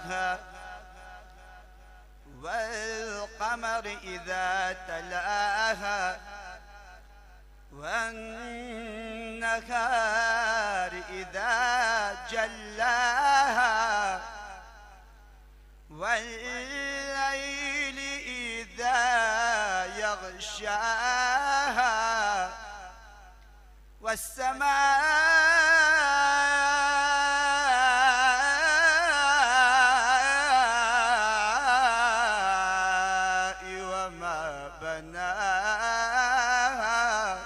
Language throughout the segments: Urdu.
جلاها والقمر إذا تلاها والنهار إذا جلاها والليل إذا يغشاها والسماء وما بناها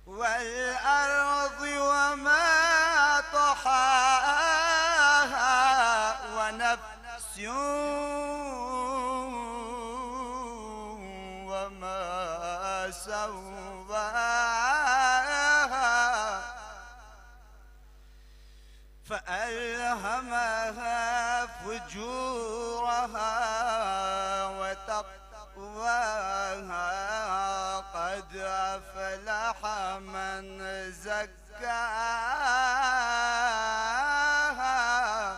والأرض وما طحاها ونفس وما سواها فألهمها فجورها وتقواها قد أفلح من زكاها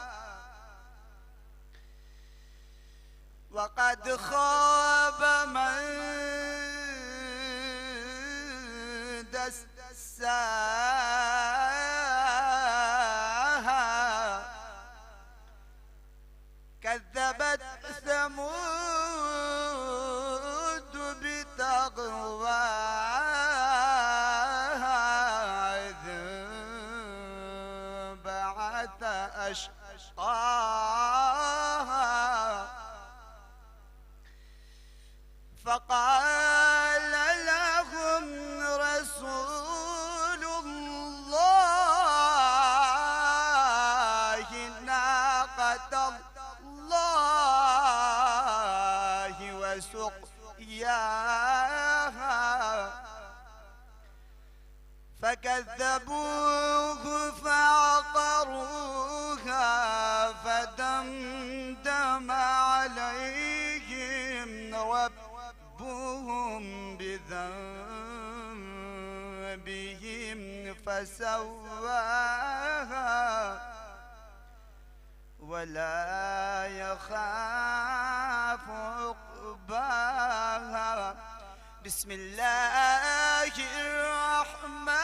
وقد خاب من دساها كذبت ثمود بتقواها إذ بعث أشقاها فقال لهم رسول الله ناقة الله وسقياها فكذبوه فعقروها فدمدم عليهم ربهم بذنبهم فسواها ولا يخاف عقباها بسم الله الرحمن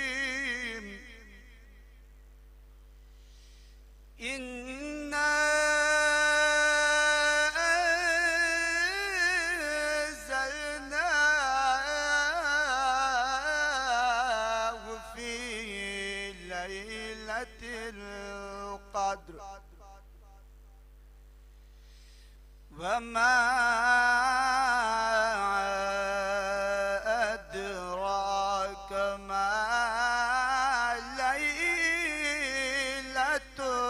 الرحيم إنا أنزلناه في ليلة القدر وما أدراك ما ليلة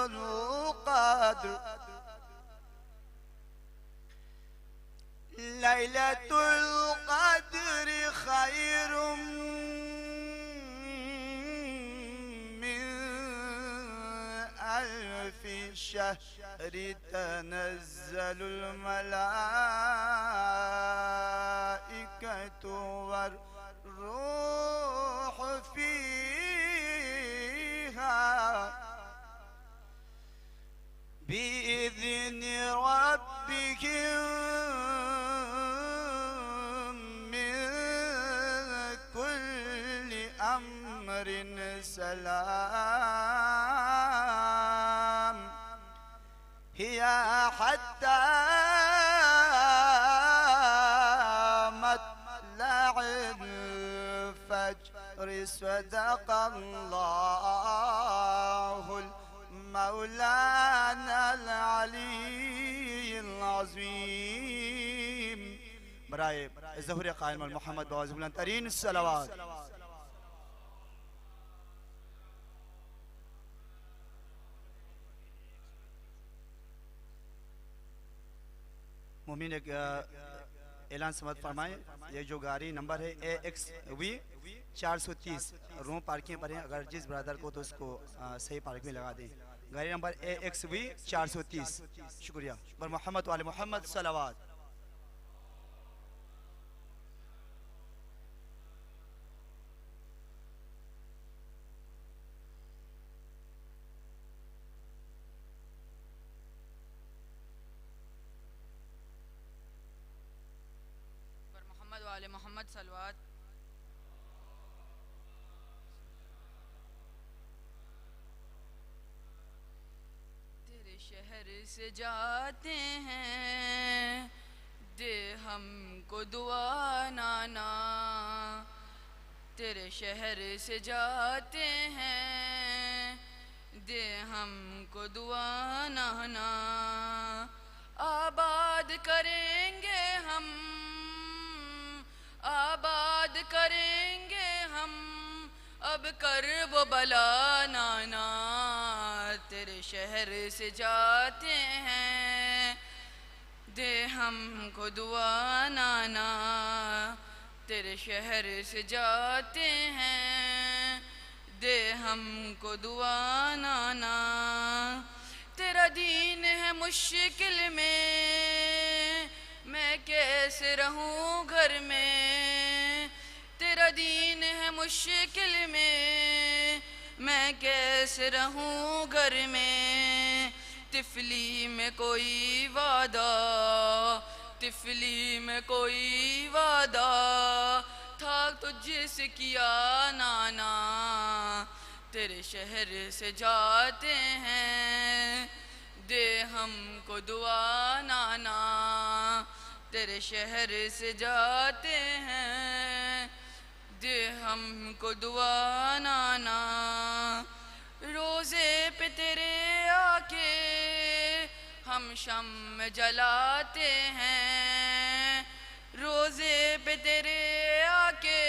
القدر ليلة القدر خير من ألف شهر تنزل الملائكة والروح فيها بإذن ربهم من كل أمر سلام هي حتى مطلع الفجر صدق الله مولانا العلی العظیم برائے ظہور قائم محمد باز بلند ترین صلوات مومین ایک اعلان سمجھ فرمائیں یہ جو گاڑی نمبر ہے AXV 430 روم پارکنگ پر ہے اگر جس برادر کو تو اس کو صحیح پارک میں لگا دیں گاڑی نمبر AXV 430 شکریہ بر محمد و آل محمد صلوات محمد صلوات. تیرے شہر سے جاتے ہیں دے ہم کو دعا نانا. تیرے شہر سے جاتے ہیں دے ہم کو دعا نانا. آباد کریں گے ہم آباد کریں گے ہم اب کرب و بلا نانا. تیرے شہر سے جاتے ہیں دے ہم کو دعا نانا. تیرے شہر سے جاتے ہیں دے ہم کو دعا نانا. تیرا دین ہے مشکل میں کیسے رہوں گھر میں. تیرا دین ہے مشکل میں کیسے رہوں گھر میں. طفلی میں کوئی وعدہ طفلی میں کوئی وعدہ تھا تجھ سے کیا نانا. تیرے شہر سے جاتے ہیں دے ہم کو دعا نانا. تیرے شہر سے جاتے ہیں دے ہم کو دعا نانا. روزے پہ تیرے آ کے ہم شمع جلاتے ہیں. روزے پہ تیرے آ کے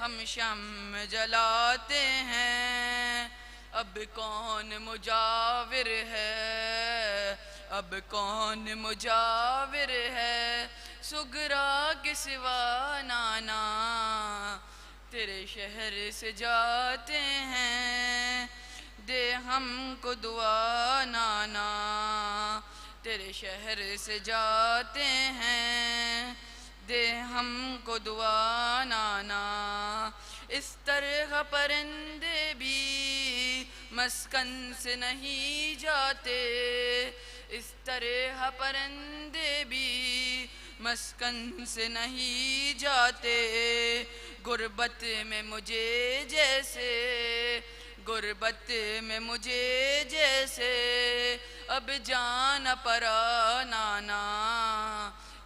ہم شمع جلاتے ہیں. اب کون مجاور ہے اب کون مجاور ہے سغرا کے سوا نانا. تیرے شہر سے جاتے ہیں دے ہم کو دعا نانا. تیرے شہر سے جاتے ہیں دے ہم کو دعا نانا. اس طرح پرندے بھی مسکن سے نہیں جاتے. اس طرح پرندے بھی مسکن سے نہیں جاتے. غربت میں مجھے جیسے غربت میں مجھے جیسے اب جان پرا نانا.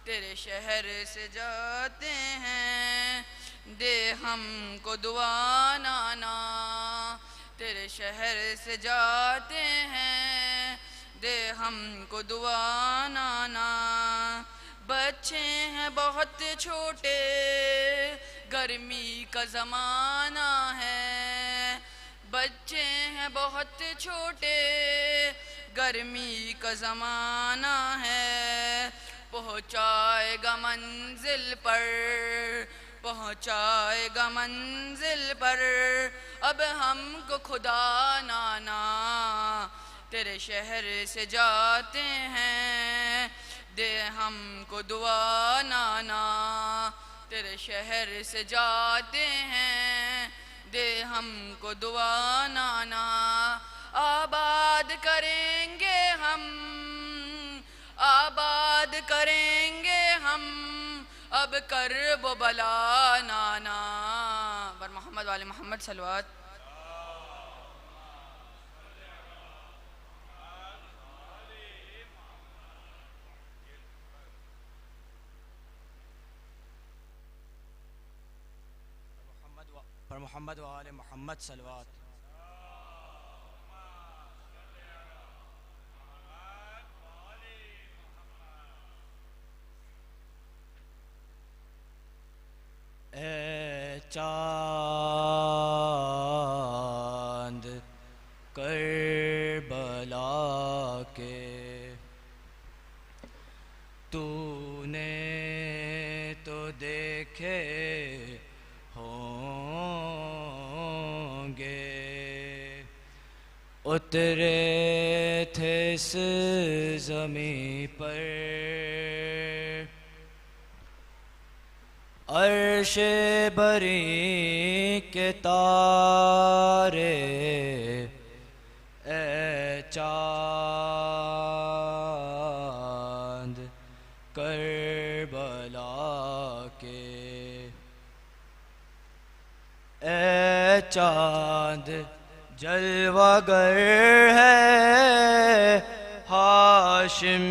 تیرے شہر سے جاتے ہیں دے ہم کو دعا نانا. تیرے شہر سے جاتے ہیں دے ہم کو دعا نانا. بچے ہیں بہت چھوٹے گرمی کا زمانہ ہے. بچے ہیں بہت چھوٹے گرمی کا زمانہ ہے. پہنچائے گا منزل پر پہنچائے گا منزل پر اب ہم کو خدا نانا. تیرے شہر سے جاتے ہیں دے ہم کو دعا نانا. تیرے شہر سے جاتے ہیں دے ہم کو دعا نانا. آباد کریں گے ہم آباد کریں گے ہم اب کرب و بلا نانا. بر محمد والے محمد صلوات. پر محمد وآل محمد صلوات. اے چاند کربلا کے تو نے تو دیکھے ہوں گے اترے تھے اس زمیں پر عرش بری کے تارے. اے چاند کربلا کے اے چاند جلوہ گر ہے ہاشم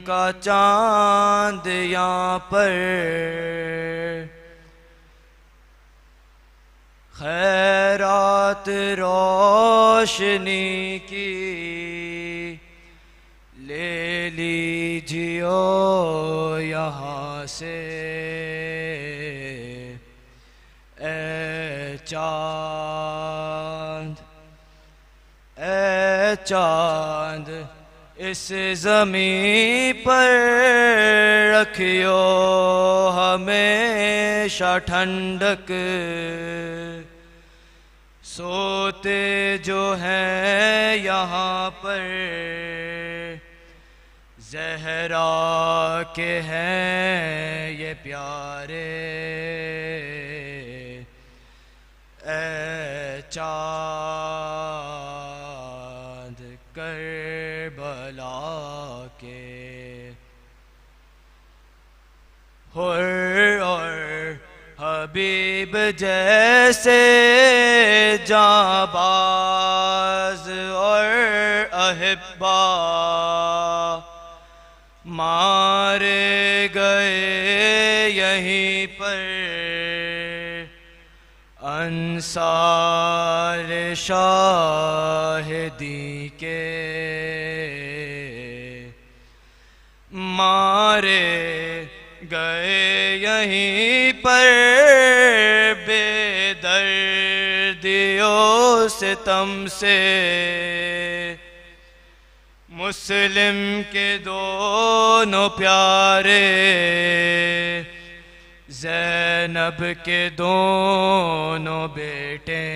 کا چاند یہاں پر، خیرات روشنی کی لے لیجیو یہاں سے، اے چاند اے چاند اس زمین پر رکھیو ہمیشہ ٹھنڈک، سوتے جو ہیں یہاں پر زہرا کے ہیں یہ پیارے، اے چاند کربلا کے، حر اور حبیب جیسے جانباز اور احبا مارے گئے یہیں پر، انصار شاہدی کے مارے گئے یہیں پر، بے دردیوں ستم سے مسلم کے دونوں پیارے، زینب کے دونوں بیٹے،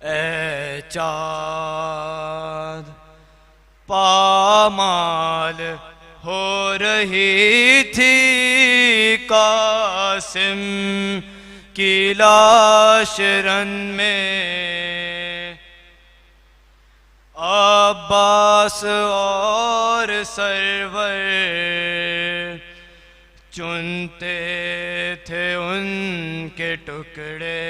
اے چاند پامال ہو رہی تھی قاسم کی لاش رن میں، عباس اور سرور چنتے تھے ان کے ٹکڑے،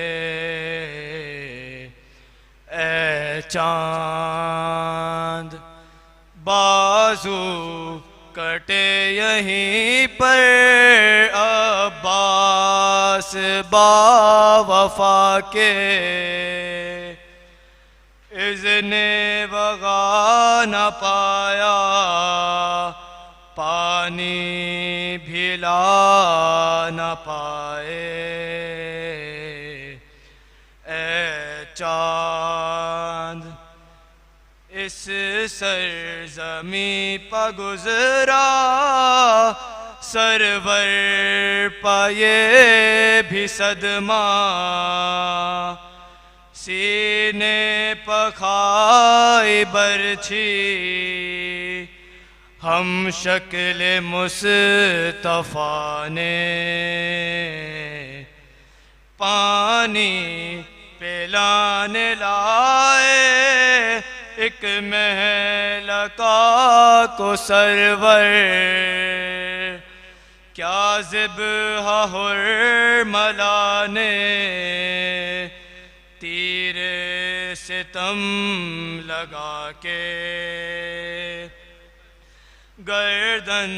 اے چاند بازو کٹے یہیں پر، عباس با وفا کے اذن وغا نہ پایا، پانی بھی لا نہ پائے، اے چاند اس سرزمین پہ گزرا سرور پہ یہ بھی صدمہ، سینے پہ کھائی برچھی ہم شکل مصطفیٰ نے، پانی پلانے لائے ایک مہلکا کو سرور، کیا ذبح حرملا نے تیر ستم لگا کے، گردن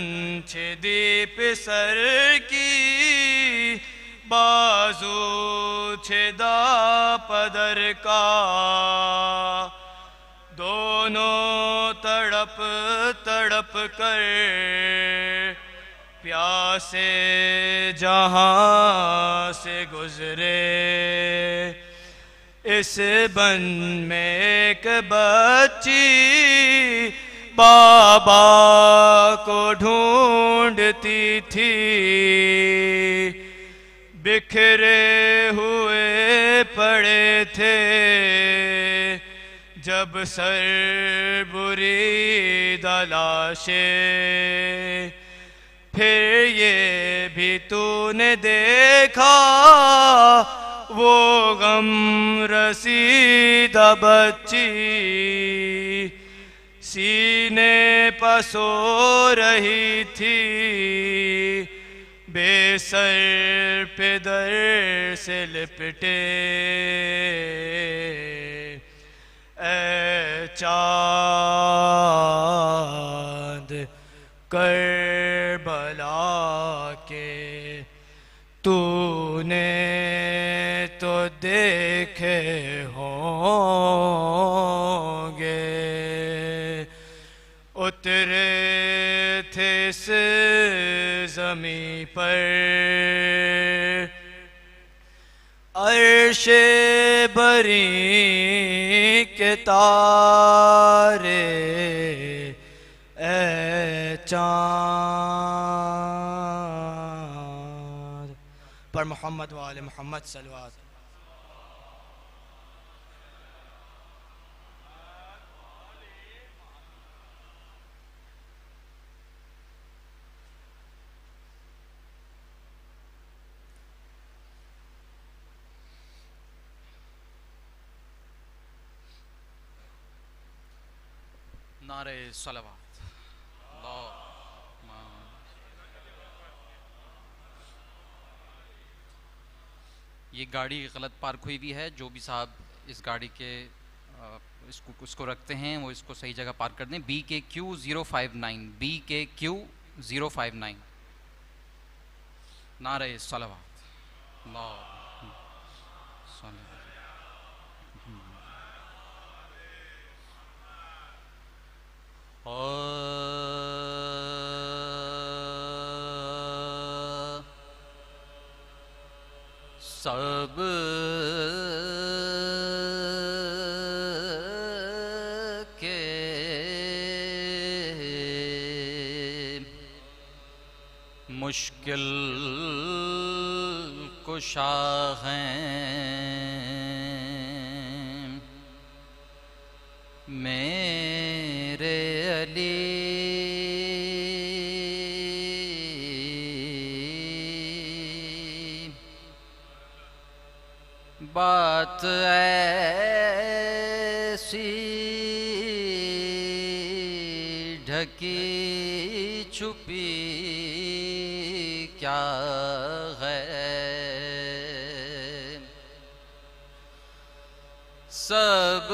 چھدی پسر کی بازو چھدا پدر کا، دونوں تڑپ تڑپ کر پیاسے جہاں سے گزرے، اس بن میں ایک بچی بابا کو ڈھونڈتی تھی، بکھرے ہوئے پڑے تھے جب سر برید لاشیں، پھر یہ بھی تو نے دیکھا وہ غم رسیدہ بچی، سینے پہ سو رہی تھی بے سر پہ در سے لپٹے اے چاند کربلا کے تو نے تو دیکھے ہوں گے اترے تھے اس زمیں پر عرش بری کے تارے اے چاند پر محمد و آل محمد صلوات. نعرہ صلوات. یہ گاڑی غلط پارک ہوئی بھی ہے. جو بھی صاحب اس گاڑی کے اس کو رکھتے ہیں وہ اس کو صحیح جگہ پارک کر دیں. BKQ059 BKQ059. نعرہ صلوات. سب کے مشکل کشا ہیں میرے علی بات ایسی ڈھکی چھپی کیا ہے سب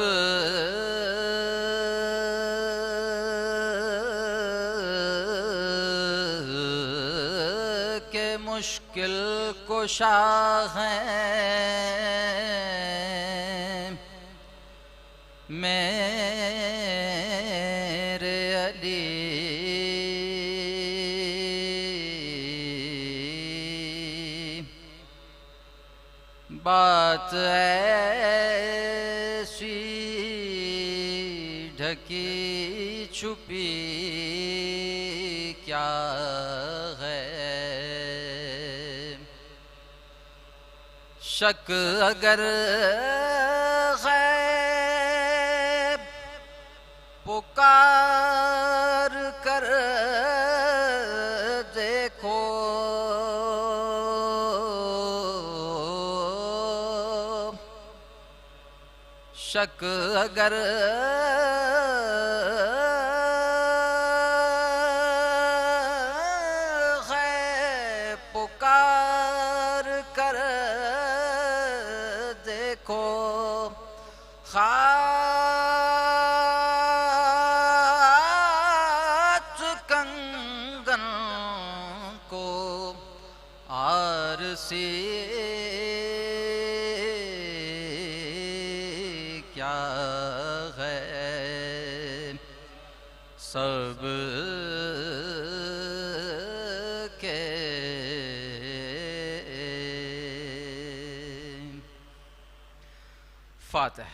کے مشکل کشا ہیں میرے علی بات ایسی ڈھکی چھپی کیا ہے شک اگر پکار کر دیکھو شک اگر پکار کر دیکھو کیا ہے سب کے فاتح.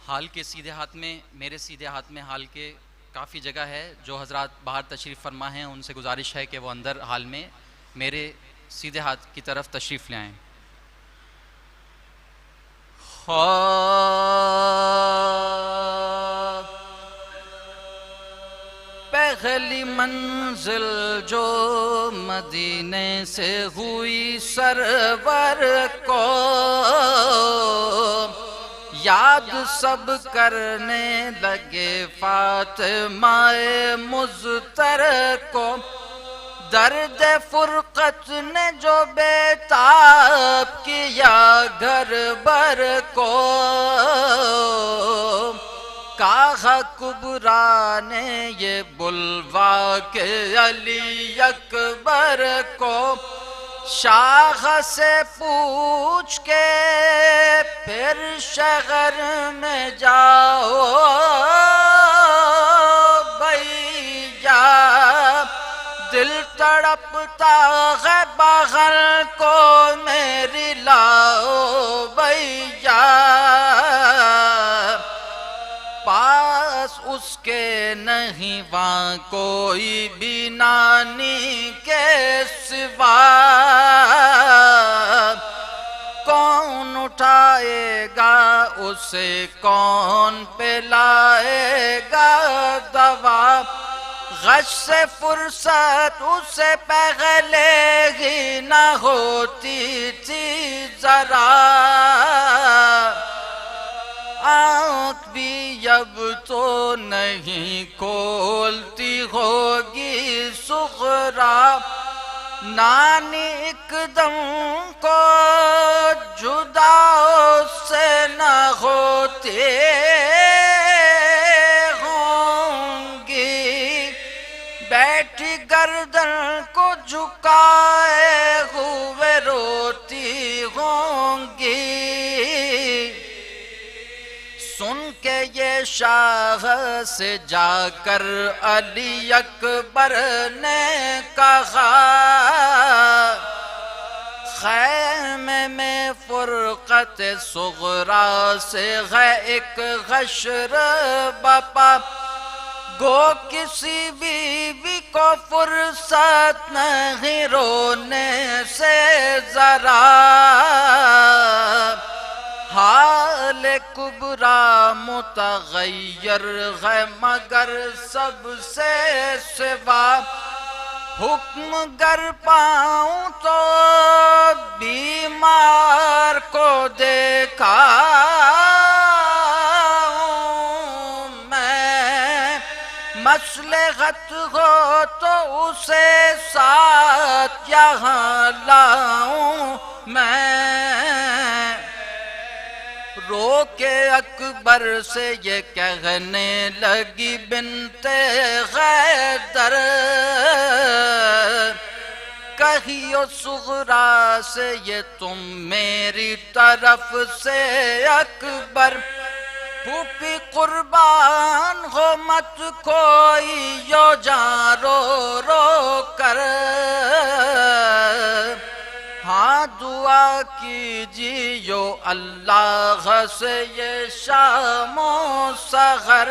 حال کے سیدھے ہاتھ میں میرے سیدھے ہاتھ میں حال کے کافی جگہ ہے. جو حضرات باہر تشریف فرما ہیں ان سے گزارش ہے کہ وہ اندر حال میں میرے سیدھے ہاتھ کی طرف تشریف لے آئیں. پہلی منزل جو مدینے سے ہوئی سرور کو یاد سب کرنے لگے فاطمہ مزتر کو درد فرقت نے جو بیتاب کیا گھر بر کو کہا کبریٰ نے یہ بلوا کے علی اکبر کو شاہ سے پوچھ کے پھر شہر میں جاؤ بھیا دل تڑپتا ہے بغل کو میری لاؤ بھیا پاس اس کے نہیں وہاں کوئی بھی نانی کے سوا کون اٹھائے گا اسے کون پلائے گا دوا غش سے فرصت اسے پہلے ہی نہ ہوتی تھی ذرا آنکھ بھی اب تو نہیں کھولتی ہوگی سغرا نانی ایک دم کو جدا سے نہ ہوتے ہوں گی بیٹھی گردن کو جھکائے ہوئے روتی ہوں گی سن کے یہ شاہ سے جا کر علی اکبر نے کہا خیمے میں فرقت صغریٰ سے ہے ایک حشر بپا گو کسی بیوی کو فرصت نہیں رونے سے ذرا حال کبریٰ متغیر ہے مگر سب سے سوا حکم گر پاؤں تو بیمار کو دیکھا میں مصلحت ہو تو اسے ساتھ یہاں لاؤں میں رو کے اکبر سے یہ کہنے لگی بنت حیدر کہیو صغریٰ سے یہ تم میری طرف سے اکبر پھوپھی قربان ہو مت کوئی یو جان رو رو کر ہاں دعا کیجیو اللہ سے یہ شام و سحر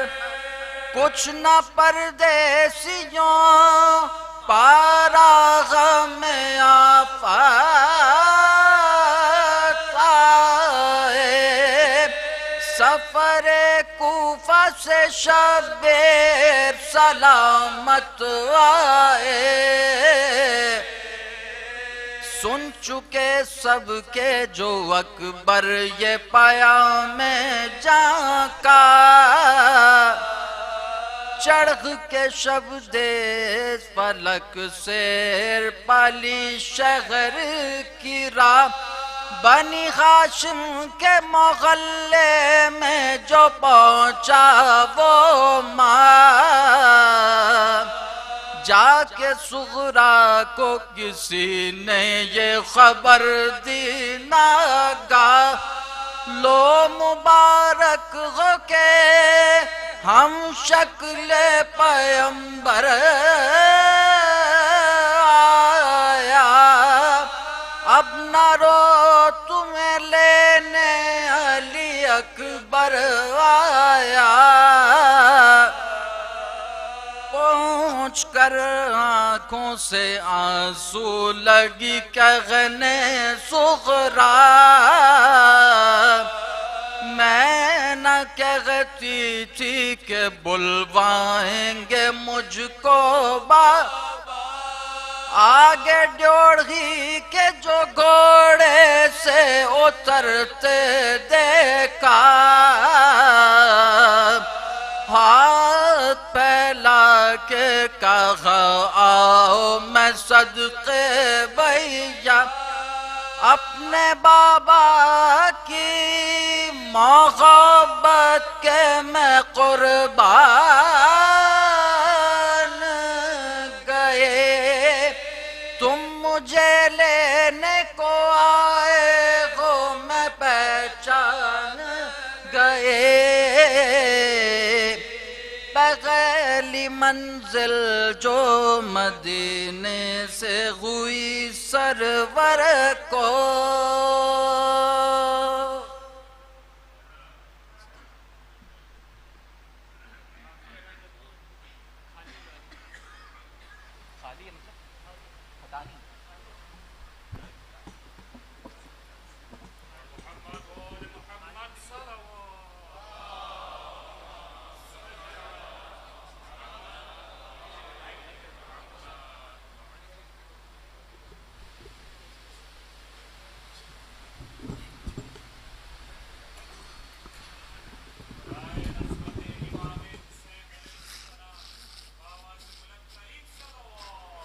کچھ نہ پردیسیوں پاراغ میں آفات آئے سفر کوفہ سے شبیر سلامت آئے سن چکے سب کے جو اکبر یہ پیام جاں کا چڑھ کے شب دیس فلک سیر پالی شہر کی راہ بنی ہاشم کے محلے میں جو پہنچا وہ ماں جا کے صغریٰ کو کسی نے یہ خبر دی ناگاہ لو مبارک ہو کے ہم شکل پیمبر آیا اب نہ رو تمہیں لینے علی اکبر آیا پہنچ کر آنکھوں سے آنسو لگی کہنے صغریٰ میں نہ کہتی تھی کہ بلوائیں گے مجھ کو آگے ڈیوڑھی کے جو گھوڑے سے اترتے دیکھا ہاتھ پھیلا کے کہا آؤ میں صدقے بھیا اپنے بابا کی محبت کے میں قربان گئے تم مجھے لینے کو آئے ہو میں پہچان گئے پہلی منزل جو مدینے سے ہوئی سرور کو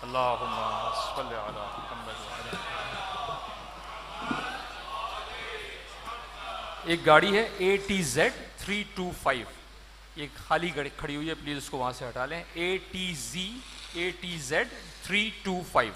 اللہم صلی علی محمد وعلی ایک گاڑی ہے ATZ325 ایک خالی گاڑی کھڑی ہوئی ہے پلیز اس کو وہاں سے ہٹا لیں ATZ325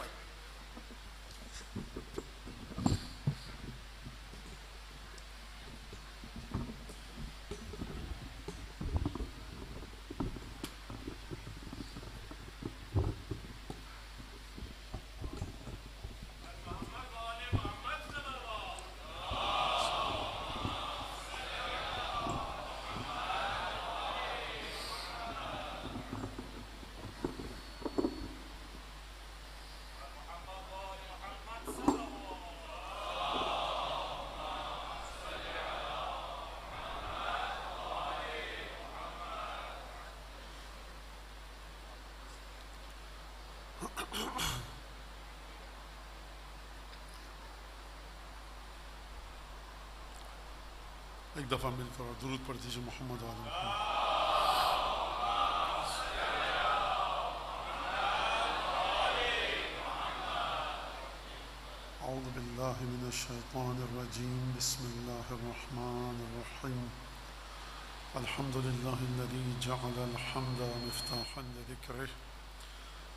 ایک دفعہ مل کر درود پڑھ دیجیے محمد علیہ محمد اعوذ باللہ من الشیطان الرجیم بسم اللہ الرحمن الرحیم الحمد للہ الذی جعل الحمد مفتاحا لذکرہ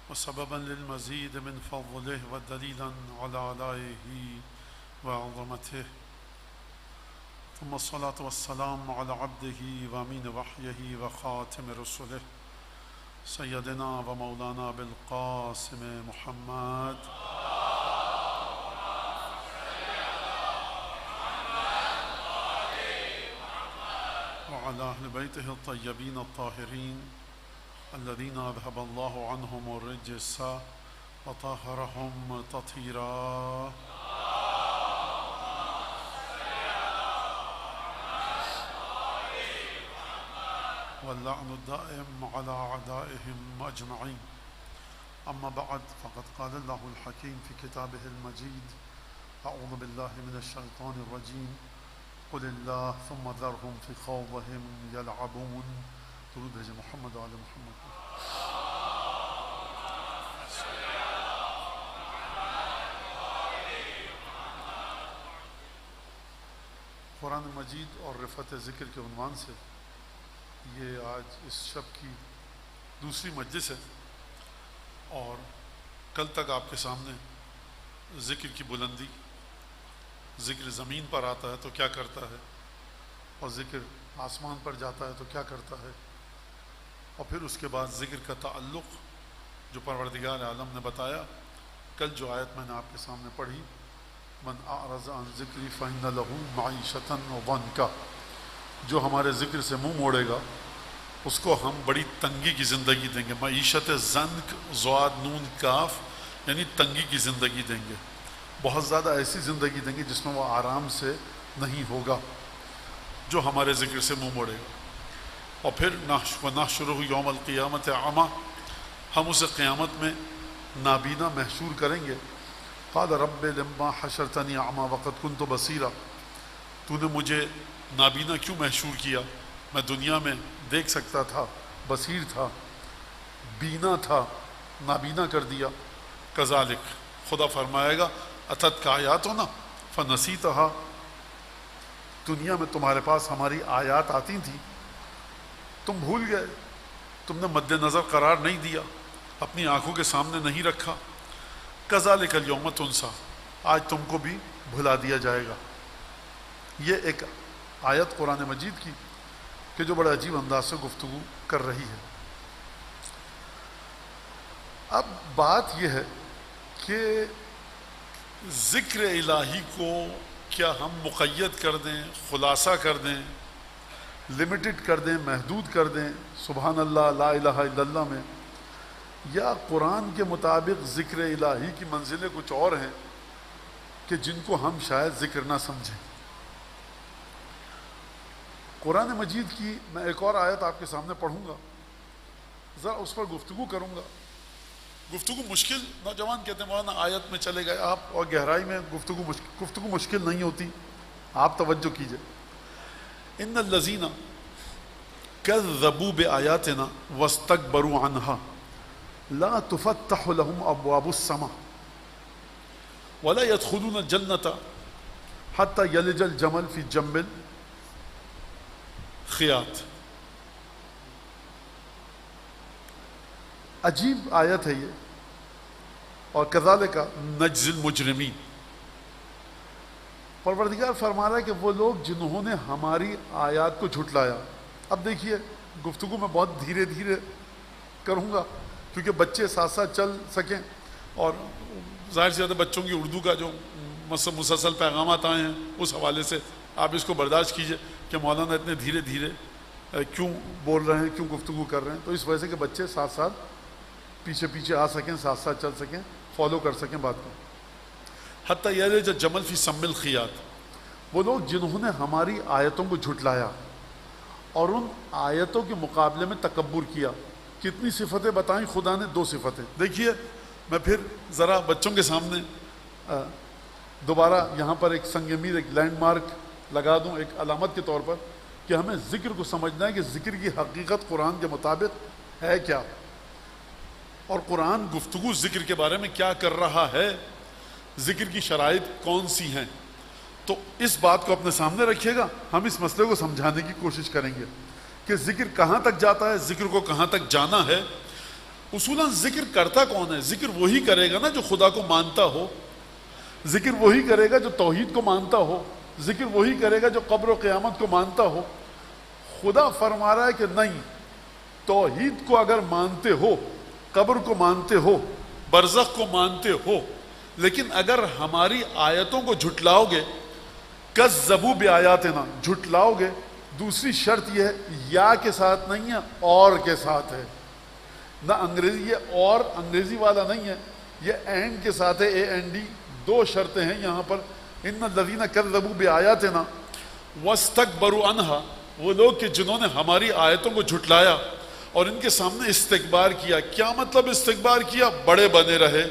وسببا للمزید من فضلہ ودلیلا علی آلائہ وعظمتہ ثم الصلاة والسلام على عبده وامين وحيه وخاتم رسله سيدنا ومولانا بالقاسم محمد وعلى أهل بيته الطيبين الطاهرين الذين أذهب الله عنهم الرجس وطهرهم تطهيرا واللعن الدائم على أعدائهم أجمعين أما بعد فقد قال الله الحكيم في كتابه المجيد أعوذ بالله من الشيطان الرجيم قل الله ثم ذرهم في خوضهم يلعبون درود بھیجے محمد وعلى محمد قرآن مجید اور رفعت ذکر کے عنوان سے یہ آج اس شب کی دوسری مجلس ہے اور کل تک آپ کے سامنے ذکر کی بلندی ذکر زمین پر آتا ہے تو کیا کرتا ہے اور ذکر آسمان پر جاتا ہے تو کیا کرتا ہے اور پھر اس کے بعد ذکر کا تعلق جو پروردگار عالم نے بتایا کل جو آیت میں نے آپ کے سامنے پڑھی من اعرض عن ذکری فإن له معیشة ضنکا جو ہمارے ذکر سے منہ موڑے گا اس کو ہم بڑی تنگی کی زندگی دیں گے معیشت ضنک ضاد نون کاف یعنی تنگی کی زندگی دیں گے بہت زیادہ ایسی زندگی دیں گے جس میں وہ آرام سے نہیں ہوگا جو ہمارے ذکر سے منہ موڑے گا. اور پھر وَنَحْشُرُهُ يَوْمَ الْقِيَامَةِ أَعْمَى، ہم اسے قیامت میں نابینا محشور کریں گے. قال رب لما حشرتنی اعمی وقد كنت بصیرا، تو نے مجھے نابینا کیوں محشور کیا؟ میں دنیا میں دیکھ سکتا تھا، بصیر تھا، بینا تھا، نابینا کر دیا. کذالک، خدا فرمائے گا اتتک آیاتنا فنسیتها، دنیا میں تمہارے پاس ہماری آیات آتی تھیں، تم بھول گئے، تم نے مد نظر قرار نہیں دیا، اپنی آنکھوں کے سامنے نہیں رکھا. کذالک الیوم تنسیٰ، آج تم کو بھی بھلا دیا جائے گا. یہ ایک آیت قرآن مجید کی کہ جو بڑا عجیب انداز سے گفتگو کر رہی ہے. اب بات یہ ہے کہ ذکر الہی کو کیا ہم مقید کر دیں، خلاصہ کر دیں، لمیٹڈ کر دیں، محدود کر دیں سبحان اللہ لا الہ الا اللہ میں، یا قرآن کے مطابق ذکر الہی کی منزلیں کچھ اور ہیں کہ جن کو ہم شاید ذکر نہ سمجھیں. قرآن مجید کی میں ایک اور آیت آپ کے سامنے پڑھوں گا، ذرا اس پر گفتگو کروں گا. گفتگو مشکل، نوجوان کہتے ہیں مولانا آیت میں چلے گئے آپ، اور گہرائی میں گفتگو مشکل نہیں ہوتی، آپ توجہ کیجئے. ان الذین کذبوا بآیاتنا واستکبروا عنہا لا تفتح لهم ابواب السماء ولا يدخلون الجنة حتى يلج الجمل في جم الخياط. عجیب آیت ہے یہ. اور کذالک نجزی المجرمین، پروردگار فرما رہا ہے کہ وہ لوگ جنہوں نے ہماری آیات کو جھٹلایا. اب دیکھیے گفتگو میں بہت دھیرے دھیرے کروں گا کیونکہ بچے ساتھ ساتھ چل سکیں، اور ظاہر سی بات ہے بچوں کی اردو کا جو مسلسل پیغامات آئے ہیں اس حوالے سے آپ اس کو برداشت کیجئے کہ مولانا اتنے دھیرے دھیرے کیوں بول رہے ہیں، کیوں گفتگو کر رہے ہیں. تو اس وجہ سے کہ بچے ساتھ ساتھ پیچھے پیچھے آ سکیں، ساتھ ساتھ چل سکیں، فالو کر سکیں بات کو. حتیٰ یلج الجمل فی سم الخیاط، وہ لوگ جنہوں نے ہماری آیتوں کو جھٹلایا اور ان آیتوں کے مقابلے میں تکبر کیا. کتنی صفتیں بتائیں خدا نے؟ 2 صفتیں. دیکھیے میں پھر ذرا بچوں کے سامنے دوبارہ یہاں پر ایک سنگ میر، ایک لینڈ مارک لگا دوں ایک علامت کے طور پر کہ ہمیں ذکر کو سمجھنا ہے کہ ذکر کی حقیقت قرآن کے مطابق ہے کیا، اور قرآن گفتگو ذکر کے بارے میں کیا کر رہا ہے، ذکر کی شرائط کون سی ہیں. تو اس بات کو اپنے سامنے رکھیے گا، ہم اس مسئلے کو سمجھانے کی کوشش کریں گے کہ ذکر کہاں تک جاتا ہے، ذکر کو کہاں تک جانا ہے. اصولاً ذکر کرتا کون ہے؟ ذکر وہی کرے گا نا جو خدا کو مانتا ہو، ذکر وہی کرے گا جو توحید کو مانتا ہو، ذکر وہی کرے گا جو قبر و قیامت کو مانتا ہو. خدا فرما رہا ہے کہ نہیں، توحید کو اگر مانتے ہو، قبر کو مانتے ہو، برزخ کو مانتے ہو، لیکن اگر ہماری آیتوں کو جھٹلاؤ گے، کذبوا بآیاتنا، جھٹلاؤ گے. دوسری شرط یہ ہے یا کے ساتھ نہیں ہے، اور کے ساتھ ہے. نہ انگریزی، یہ اور انگریزی والا نہیں ہے، یہ اینڈ کے ساتھ ہے، AND. 2 شرطیں ہیں یہاں پر. ان الذین کذبوا بآیاتنا واستکبروا عنہا، وہ لوگ کہ جنہوں نے ہماری آیتوں کو جھٹلایا اور ان کے سامنے استکبار کیا. کیا مطلب استکبار کیا؟ بڑے بنے رہے.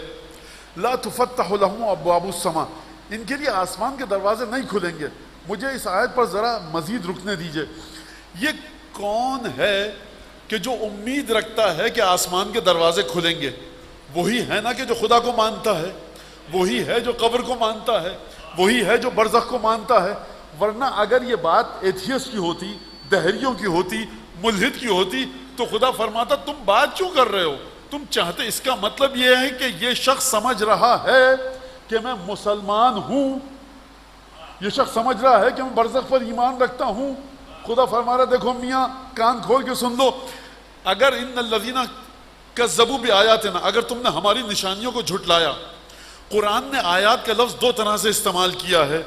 لا تفتح لهم ابواب السماء، ان کے لیے آسمان کے دروازے نہیں کھلیں گے. مجھے اس آیت پر ذرا مزید رکنے دیجئے. یہ کون ہے کہ جو امید رکھتا ہے کہ آسمان کے دروازے کھلیں گے؟ وہی ہے نا کہ جو خدا کو مانتا ہے، وہی ہے جو قبر کو مانتا ہے، وہی ہے جو برزخ کو مانتا ہے. ورنہ اگر یہ بات ایتھیسٹ کی ہوتی، دہریوں کی ہوتی، ملحد کی ہوتی تو خدا فرماتا تم بات کیوں کر رہے ہو؟ تم چاہتے، اس کا مطلب یہ ہے کہ یہ شخص سمجھ رہا ہے کہ میں مسلمان ہوں، یہ شخص سمجھ رہا ہے کہ میں برزخ پر ایمان رکھتا ہوں. خدا فرما رہا ہے دیکھو میاں کان کھول کے سن لو، اگر ان الذین کذبوا بآیاتنا، اگر تم نے ہماری نشانیوں کو جھٹلایا. قرآن نے آیات کا لفظ 2 طرح سے استعمال کیا ہے.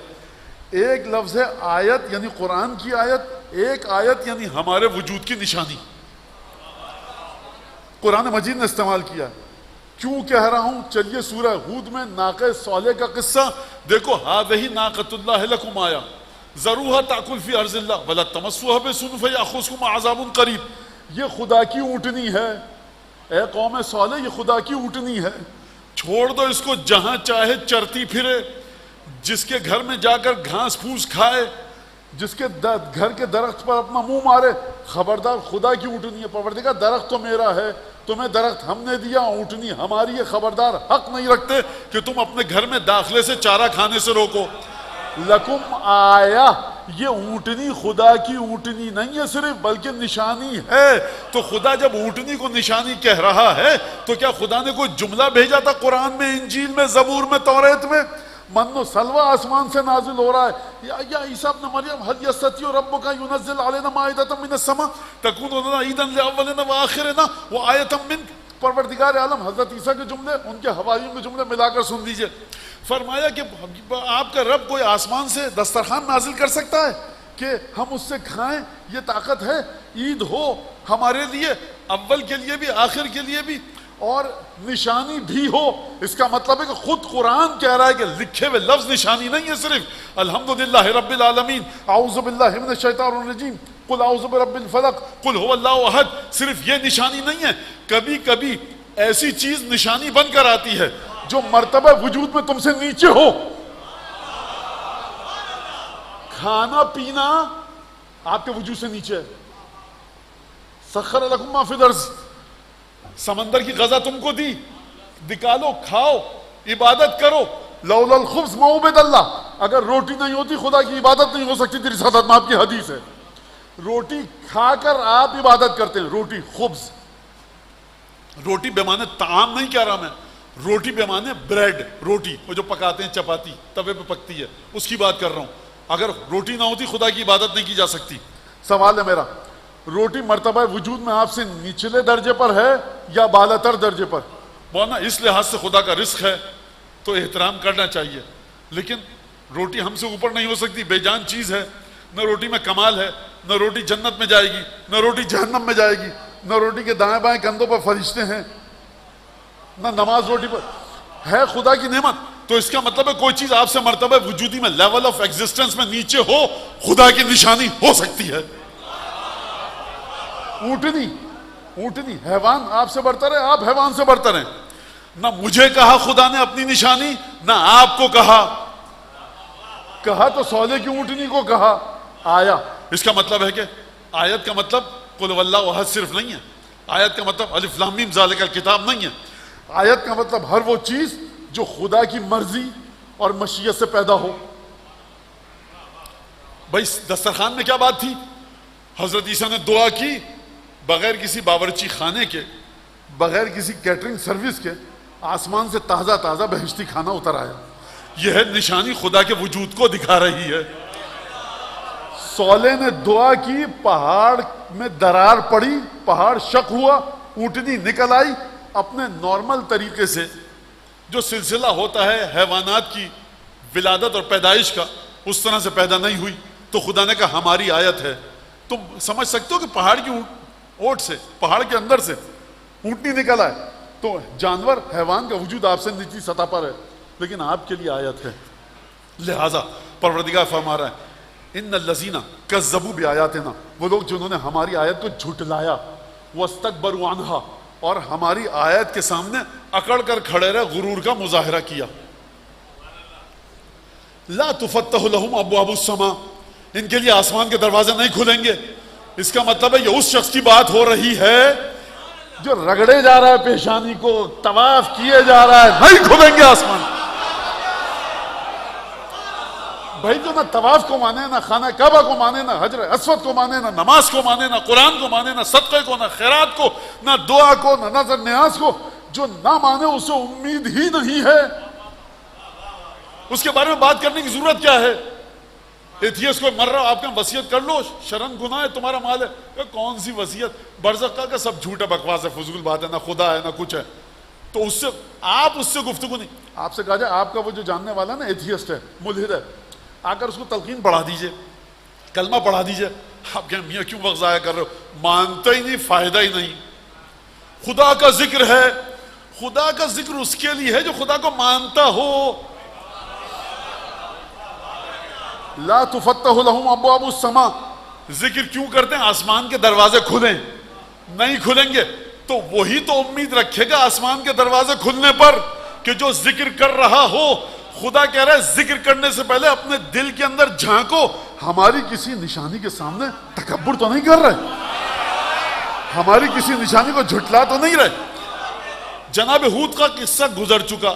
ایک لفظ ہے آیت یعنی قرآن کی آیت، ایک آیت یعنی ہمارے وجود کی نشانی. قرآن مجید نے استعمال کیا ہے. کیوں کہہ رہا ہوں؟ چلیے سورہ ہود میں ناقہ صالح کا قصہ دیکھو. ہذہ ناقۃ اللہ لکم آیا، ذروها تاکل فی ارض اللہ ولا تمسوها بسوء فیاخذکم عذاب قریب. یہ خدا کی اونٹنی ہے، اے قوم صالح یہ خدا کی اونٹنی ہے، چھوڑ دو اس کو جہاں چاہے چرتی پھرے، جس کے گھر میں جا کر گھاس پھوس کھائے، جس کے گھر کے درخت پر اپنا منہ مارے. خبردار خدا کی اونٹنی ہے. پروردگار درخت تو میرا ہے، تمہیں درخت ہم نے دیا، اونٹنی ہماری ہے، خبردار حق نہیں رکھتے کہ تم اپنے گھر میں داخلے سے چارہ کھانے سے روکو. لکم آیا، یہ اونٹنی خدا کی اونٹنی نہیں ہے صرف، بلکہ نشانی ہے. تو خدا جب اونٹنی کو نشانی کہہ رہا ہے تو کیا خدا نے کوئی جملہ بھیجا تھا قرآن میں، انجیل میں، زبور میں، توریت میں؟ من و سلوہ آسمان سے نازل ہو رہا ہے. یا عیسیٰ ابن مریم هل یستطیع ربک ینزل علینا مائدۃ من السماء تکون لنا عیدا لاولنا وآخرنا وآیۃ منک. پروردگار عالم حضرت عیسیٰ کے جملے ان کے حواریوں کے جملے ملا کر سن لیجئے. فرمایا کہ آپ کا رب کوئی آسمان سے دسترخوان نازل کر سکتا ہے کہ ہم اس سے کھائیں؟ یہ طاقت ہے؟ عید ہو ہمارے لیے، اول کے لیے بھی آخر کے لیے بھی، اور نشانی بھی ہو. اس کا مطلب ہے کہ خود قرآن کہہ رہا ہے کہ لکھے ہوئے لفظ نشانی نہیں ہے صرف. الحمدللہ رب العالمین، اعوذ باللہ من الشیطان الرجیم، قل اعوذ برب الفلق، قل هو اللہ احد. صرف یہ نشانی نہیں ہے، کبھی کبھی ایسی چیز نشانی بن کر آتی ہے جو مرتبہ وجود میں تم سے نیچے ہو. کھانا پینا آپ کے وجود سے نیچے ہے. سخر لکم ما فی الارض، سمندر کی غذا تم کو دی، نکالو کھاؤ عبادت کرو. لولا الخبز ما عبد اللہ، اگر روٹی نہیں ہوتی خدا کی عبادت نہیں ہو سکتی تھی. رسالت میں آپ کی حدیث ہے. روٹی کھا کر آپ عبادت کرتے ہیں. روٹی خبز، روٹی بے معنی طعام نہیں کہہ رہا میں، روٹی بے معنی بریڈ، روٹی وہ جو پکاتے ہیں چپاتی توے پہ پکتی ہے اس کی بات کر رہا ہوں. اگر روٹی نہ ہوتی خدا کی عبادت نہیں کی جا سکتی. سوال ہے میرا، روٹی مرتبہ وجود میں آپ سے نچلے درجے پر ہے یا بالاتر درجے پر؟ مولانا اس لحاظ سے خدا کا رزق ہے تو احترام کرنا چاہیے، لیکن روٹی ہم سے اوپر نہیں ہو سکتی. بے جان چیز ہے. نہ روٹی میں کمال ہے، نہ روٹی جنت میں جائے گی، نہ روٹی جہنم میں جائے گی، نہ روٹی کے دائیں بائیں کندھوں پر فرشتے ہیں، نہ نماز روٹی پر ہے. خدا کی نعمت. تو اس کا مطلب ہے کوئی چیز آپ سے مرتبہ وجودی میں، لیول آف ایگزسٹنس میں نیچے ہو، خدا کی نشانی ہو سکتی ہے. اونٹنی حیوان آپ سے برتر ہے، آپ حیوان سے برتر ہیں. نہ مجھے کہا خدا نے اپنی نشانی، نہ آپ کو کہا تو صالح کی اونٹنی کو کہا. آیا اس کا مطلب ہے کہ آیت کا مطلب قل هو اللہ احد صرف نہیں ہے. آیت کا مطلب الف لام میم ذالک الکتاب نہیں ہے. آیت کا مطلب ہر وہ چیز جو خدا کی مرضی اور مشیت سے پیدا ہو. بھائی دسترخوان میں کیا بات تھی؟ حضرت عیسیٰ نے دعا کی بغیر کسی باورچی خانے کے، بغیر کسی کیٹرنگ سروس کے، آسمان سے تازہ تازہ بہشتی کھانا اتر آیا. یہ ہے نشانی خدا کے وجود کو دکھا رہی ہے. صالح نے دعا کی، پہاڑ میں درار پڑی، پہاڑ شق ہوا، اونٹنی نکل آئی. اپنے نارمل طریقے سے جو سلسلہ ہوتا ہے حیوانات کی ولادت اور پیدائش کا، اس طرح سے پیدا نہیں ہوئی. تو خدا نے کہا ہماری آیت ہے. تم سمجھ سکتے ہو کہ پہاڑ کی اوٹ سے، پہاڑ کے اندر سے اونٹنی نکل آئے. تو جانور حیوان کا وجود آپ سے نیچی سطح پر ہے، لیکن آپ کے لیے آیت ہے. لہذا پروردگار فرما رہا ہے ان الذین کذبوا بآیاتنا، وہ لوگ جنہوں نے ہماری آیت کو جھٹلایا، واستکبروا عنہا، اور ہماری آیت کے سامنے اکڑ کر کھڑے رہے، غرور کا مظاہرہ کیا. لا تفتح لهم ابواب السماء، ان کے لیے آسمان کے دروازے نہیں کھلیں گے. اس کا مطلب ہے یہ اس شخص کی بات ہو رہی ہے جو رگڑے جا رہا ہے پیشانی کو، طواف کیے جا رہا ہے، نہیں کھلیں گے آسمان. بھائی جو نہ طواف کو مانے، نہ خانہ کعبہ کو مانے، نہ حجر اسود کو مانے، نہ نماز کو مانے، نہ قرآن کو مانے، نہ صدقے کو، نہ خیرات کو، نہ دعا کو، نہ نظر نیاز کو، جو نہ مانے اسے امید ہی نہیں ہے. اس کے بارے میں بات کرنے کی ضرورت کیا ہے؟ ایتھیس کو مر رہا آپ کا وصیت کر لو، شرن گناہ ہے، تمہارا مال ہے. کہ کون سی وصیت؟ برزخ کا سب جھوٹا بکواس ہے، فضول بات ہے، نہ خدا ہے نہ کچھ ہے. تو اس سے آپ اس سے گفتگو نہیں. آپ سے کہا جائے آپ کا وہ جو جاننے والا نا ایتھیسٹ ہے، ملحد ہے، آ کر اس کو تلقین پڑھا دیجئے، کلمہ پڑھا دیجئے. آپ کہیں میاں کیوں وقت ضائع کر رہے ہو؟ مانتا ہی نہیں، فائدہ ہی نہیں. خدا کا ذکر ہے، خدا کا ذکر اس کے لیے ہے جو خدا کو مانتا ہو. لا تفتح لهم ابواب السماء، ذکر کیوں کرتے ہیں؟ آسمان کے دروازے کھلیں، نہیں کھلیں گے تو وہی تو امید رکھے گا آسمان کے دروازے کھلنے پر کہ جو ذکر کر رہا ہو. خدا کہہ رہا ہے ذکر کرنے سے پہلے اپنے دل کے اندر جھانکو، ہماری کسی نشانی کے سامنے تکبر تو نہیں کر رہے، ہماری کسی نشانی کو جھٹلا تو نہیں رہے. جناب ہود کا قصہ گزر چکا،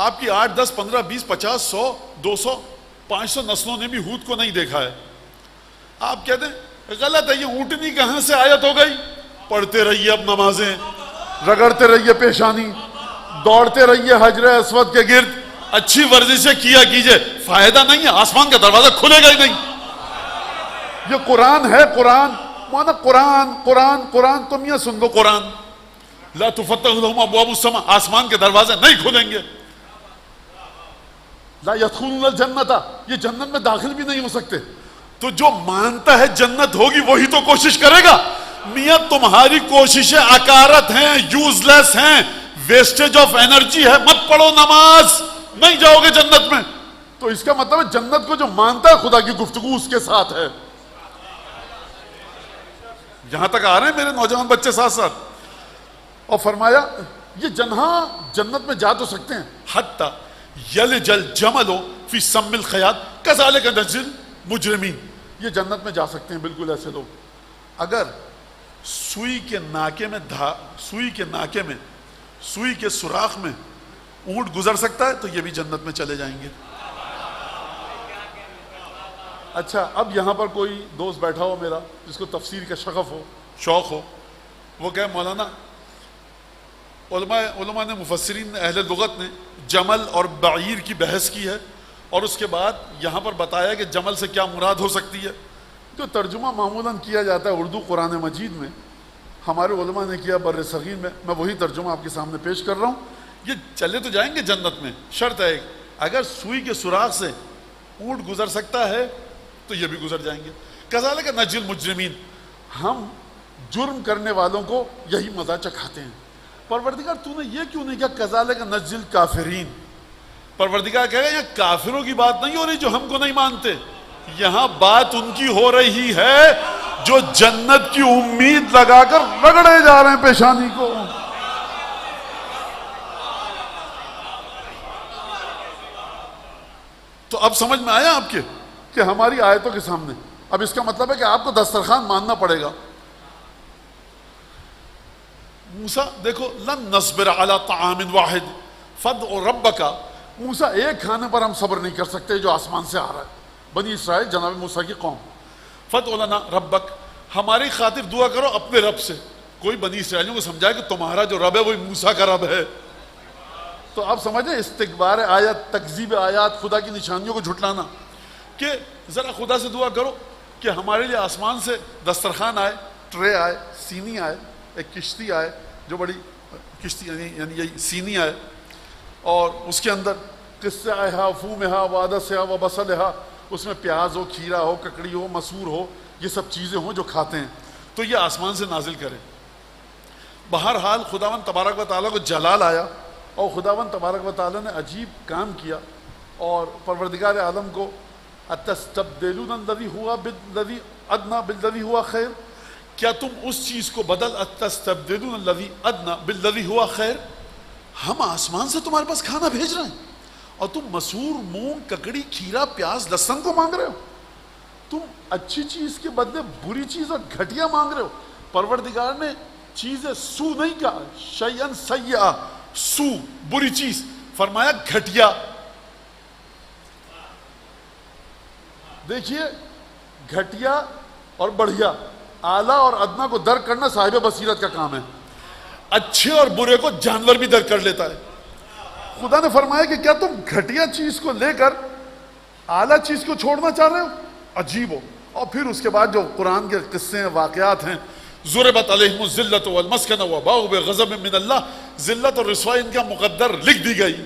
آپ کی 8 10 15 20 50 100 200 500 نسلوں نے بھی ہود کو نہیں دیکھا ہے. آپ کہتے ہیں غلط ہے، یہ اونٹنی کہاں سے آیت ہو گئی؟ پڑھتے رہیے اب نمازیں، رگڑتے رہیے پیشانی، دوڑتے رہیے حجر اسود کے گرد، اچھی ورزشیں کیا کیجئے، فائدہ نہیں ہے، آسمان کا دروازہ کھلے گا ہی نہیں. یہ قرآن ہے، قرآن مانا قرآن قرآن قرآن. تم یہ سن لو قرآن، لا تفتح لهم ابواب السماء، آسمان کے دروازے نہیں کھلیں گے. لا يدخلون الجنت، یہ جنت میں داخل بھی نہیں ہو سکتے. تو جو مانتا ہے جنت ہوگی وہی تو کوشش کرے گا. میاں تمہاری کوششیں عکارت ہیں، یوز لیس ہیں، ویسٹیج آف انرجی ہے. مت پڑھو نماز، نہیں جاؤ گے جنت میں. تو اس کا مطلب ہے جنت کو جو مانتا ہے خدا کی گفتگو اس کے ساتھ ہے. یہاں تک آ رہے ہیں میرے نوجوان بچے ساتھ ساتھ. اور فرمایا یہ جنت میں جا تو سکتے ہیں، حتی یلج الجمل فی سم الخیاط کذالک نجزی المجرمین. یہ جنت میں جا سکتے ہیں بالکل ایسے لوگ. اگر سوئی کے ناکے میں سوئی کے سوراخ میں اونٹ گزر سکتا ہے تو یہ بھی جنت میں چلے جائیں گے. اچھا اب یہاں پر کوئی دوست بیٹھا ہو میرا جس کو تفسیر کا شوق ہو، وہ کہے مولانا علماء نے مفسرین نے اہل لغت نے جمل اور بعیر کی بحث کی ہے اور اس کے بعد یہاں پر بتایا کہ جمل سے کیا مراد ہو سکتی ہے. جو ترجمہ معمولاً کیا جاتا ہے اردو قرآن مجید میں، ہمارے علماء نے کیا بر صغیر میں وہی ترجمہ آپ کے سامنے پیش کر رہا ہوں. یہ چلے تو جائیں گے جنت میں، شرط ہے اگر سوئی کے سوراخ سے اونٹ گزر سکتا ہے تو یہ بھی گزر جائیں گے. کذالک نجزی المجرمین، ہم جرم کرنے والوں کو یہی مزہ چکھاتے ہیں. پروردگار تو نے یہ کیوں نہیں کہا کذالک نجزی الکافرین؟ پروردگار کہہ رہے ہیں یہ کافروں کی بات نہیں ہو رہی جو ہم کو نہیں مانتے، یہاں بات ان کی ہو رہی ہے جو جنت کی امید لگا کر رگڑے جا رہے ہیں پیشانی کو. تو اب سمجھ میں آیا آپ کے کہ ہماری آیتوں کے سامنے اب اس کا مطلب ہے کہ آپ کو دسترخوان ماننا پڑے گا. موسیٰ دیکھو لن نصبر علی طعام واحد فادع ربک، موسیٰ ایک کھانے پر ہم صبر نہیں کر سکتے جو آسمان سے آ رہا ہے. بنی اسرائیل جناب موسیٰ کی قوم، فادع لنا ربک، ہماری خاطر دعا کرو اپنے رب سے. کوئی بنی اسرائیلیوں کو سمجھائے کہ تمہارا جو رب ہے وہی موسیٰ کا رب ہے. تو آپ سمجھیں استکبار آیات، تکذیب آیات، خدا کی نشانیوں کو جھٹلانا. کہ ذرا خدا سے دعا کرو کہ ہمارے لیے آسمان سے دسترخوان آئے، ٹرے آئے، سینی آئے، ایک کشتی آئے جو بڑی کشتی یعنی یہی سینی آئے اور اس کے اندر قصہ آئے فومہا وعدسہا وبصلہا، اس میں پیاز ہو، کھیرا ہو، ککڑی ہو، مسور ہو، یہ سب چیزیں ہوں جو کھاتے ہیں. تو یہ آسمان سے نازل کرے. بہرحال خداوند تبارک و تعالیٰ کو جلال آیا اور خداوند تبارک و تعالیٰ نے عجیب کام کیا اور پروردگار عالم کو اتستبدلون الذی ہوا بالذی ادنی بالذی ہوا خیر، کیا تم اس چیز کو بدل اتستبدلون الذی ادنی بالذی ہوا خیر، ہم آسمان سے تمہارے پاس کھانا بھیج رہے ہیں اور تم مسور، مونگ، ککڑی، کھیرا، پیاز، لہسن کو مانگ رہے ہو. تم اچھی چیز کے بدلے بری چیز اور گھٹیا مانگ رہے ہو. پروردگار نے چیزیں سو نہیں کہا، شیئن سیئا، سو بری چیز، فرمایا گھٹیا. دیکھیے گھٹیا اور بڑھیا، اعلیٰ اور ادنا کو درک کرنا صاحب بصیرت کا کام ہے. اچھے اور برے کو جانور بھی درک کر لیتا ہے. خدا نے فرمایا کہ کیا تم گھٹیا چیز کو لے کر اعلیٰ چیز کو چھوڑنا چاہ رہے ہو؟ عجیب ہو. اور پھر اس کے بعد جو قرآن کے قصے ہیں، واقعات ہیں، ضربت علیہم الذلۃ والمسکنۃ وباؤوا بغضب من اللہ، ذلت اور رسوائی ان کا مقدر لکھ دی گئی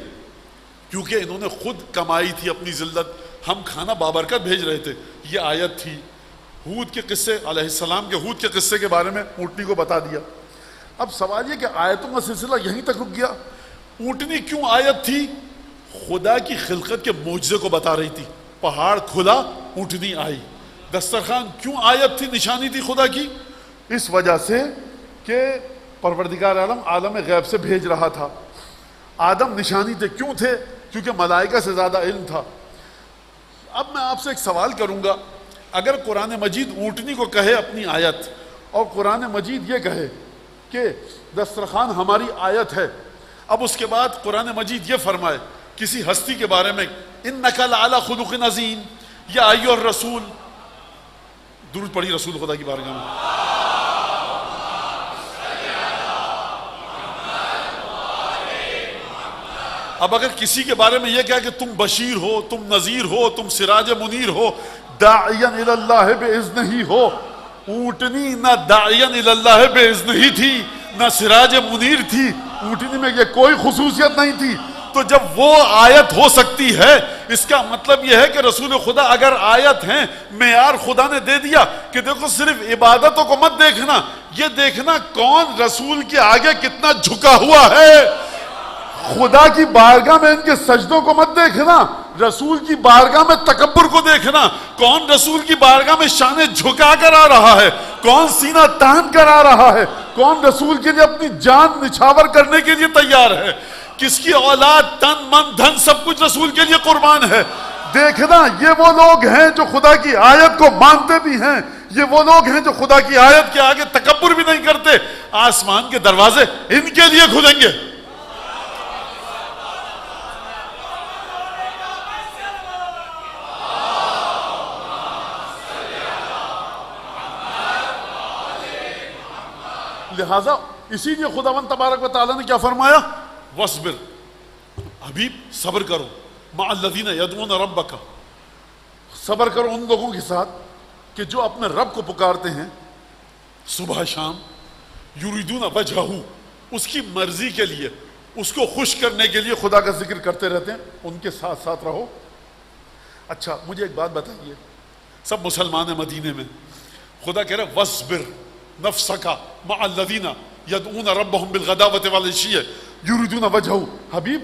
کیونکہ انہوں نے خود کمائی تھی اپنی ذلت. ہم کھانا بابرکت بھیج رہے تھے. یہ آیت تھی. ہود کے قصے، علیہ السلام کے ہود کے قصے کے بارے میں اونٹنی کو بتا دیا. اب سوال یہ کہ آیتوں کا سلسلہ یہیں تک رک گیا. اونٹنی کیوں آیت تھی؟ خدا کی خلقت کے معجزے کو بتا رہی تھی. پہاڑ کھلا اونٹنی آئی. دسترخوان کیوں آیت تھی, نشانی تھی خدا کی؟ اس وجہ سے کہ پروردگار عالم عالم غیب سے بھیج رہا تھا. آدم نشانی تھے, کیوں تھے؟ کیونکہ ملائکہ سے زیادہ علم تھا. اب میں آپ سے ایک سوال کروں گا, اگر قرآن مجید اونٹنی کو کہے اپنی آیت, اور قرآن مجید یہ کہے کہ دسترخوان ہماری آیت ہے, اب اس کے بعد قرآن مجید یہ فرمائے کسی ہستی کے بارے میں انک لعلی خلق عظیم, یا ایھا الرسول, درود پڑھی رسول خدا کی بارگاہ میں. اب اگر کسی کے بارے میں یہ کہا کہ تم بشیر ہو, تم نذیر ہو, تم سراج منیر ہو, داعیا الی اللہ باذنہ ہو, اونٹنی نہ داعیا الی اللہ باذنہ تھی نہ سراج منیر تھی, اونٹنی میں یہ کوئی خصوصیت نہیں تھی. تو جب وہ آیت ہو سکتی ہے, اس کا مطلب یہ ہے کہ رسول خدا اگر آیت ہیں, معیار خدا نے دے دیا کہ دیکھو صرف عبادتوں کو مت دیکھنا, یہ دیکھنا کون رسول کے آگے کتنا جھکا ہوا ہے. خدا کی بارگاہ میں ان کے سجدوں کو مت دیکھنا, رسول کی بارگاہ میں تکبر کو دیکھنا, کون رسول کی بارگاہ میں شانے جھکا کر آ رہا ہے, کون سینہ تان کر آ رہا ہے, کون رسول کے لیے اپنی جان نچھاور کرنے کے لیے تیار ہے, کس کی اولاد, تن, من, دھن سب کچھ رسول کے لیے قربان ہے. دیکھنا یہ وہ لوگ ہیں جو خدا کی آیت کو مانتے بھی ہیں, یہ وہ لوگ ہیں جو خدا کی آیت کے آگے تکبر بھی نہیں کرتے. آسمان کے دروازے ان کے لیے کھلیں گے. لہذا اسی لیے خداوند تبارک و تعالیٰ نے کیا فرمایا, وَاصْبِرْ, حبیب صبر کرو, مَعَ الَّذِينَ يَدْعُونَ رَبَّكَ, صبر کرو ان لوگوں کے ساتھ کہ جو اپنے رب کو پکارتے ہیں صبح شام, یریدون وجہہ, اس کی مرضی کے لیے, اس کو خوش کرنے کے لیے خدا کا ذکر کرتے رہتے ہیں, ان کے ساتھ ساتھ رہو. اچھا مجھے ایک بات بتائیے, سب مسلمان ہیں مدینے میں, خدا کہہ رہا ہے وَاصْبِرْ نَفْسَكَ مَعَ الَّذِينَ يَدْعُونَ رَبَّهُمْ بِالْغَدَاوَةِ وَالْعَشِيِّ يُرِيدُونَ وَجْهَهُ, حبیب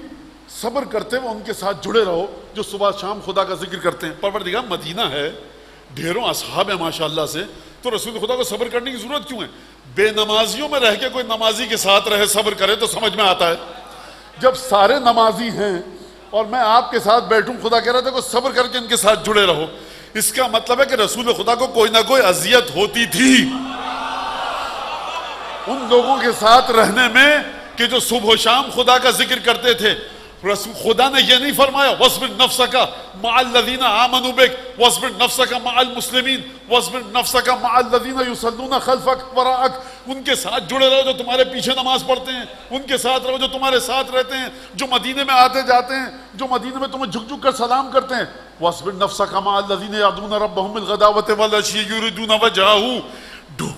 صبر کرتے ہوئے ان کے ساتھ جڑے رہو جو صبح شام خدا کا ذکر کرتے ہیں. پروردگار مدینہ ہے, ڈھیروں اصحاب ہیں ماشاءاللہ سے, تو رسول خدا کو صبر کرنے کی ضرورت کیوں ہے؟ بے نمازیوں میں رہ کے کوئی نمازی کے ساتھ رہے صبر کرے تو سمجھ میں آتا ہے. جب سارے نمازی ہیں اور میں آپ کے ساتھ بیٹھوں, خدا کہہ رہا تھا کہ صبر کر کے ان کے ساتھ جڑے رہو, اس کا مطلب ہے کہ رسول خدا کو کوئی نہ کوئی اذیت ہوتی تھی ان لوگوں کے ساتھ رہنے میں کہ جو صبح و شام خدا کا ذکر کرتے تھے. خدا نے یہ نہیں فرمایا وَاصْبِرْ نَفْسَكَ مَعَ الَّذِينَ آمَنُوا بِكَ وَاصْبِرْ نَفْسَكَ مَعَ الْمُسْلِمِينَ وَاصْبِرْ نَفْسَكَ مَعَ الَّذِينَ يُصَلُّونَ خَلْفَكَ وَرَاءَكَ, ان کے ساتھ جڑے رہو جو تمہارے پیچھے نماز پڑھتے ہیں, ان کے ساتھ رہو جو تمہارے ساتھ رہتے ہیں, جو مدینے میں آتے جاتے ہیں, جو مدینے میں تمہیں جھک جھک کر سلام کرتے ہیں. وَاصْبِرْ نَفْسَكَ مَعَ الَّذِينَ يَدْعُونَ رَبَّهُمْ بِالْغَدَاوَةِ وَالْعَشِيِّ يُرِيدُونَ وَجْهَهُ,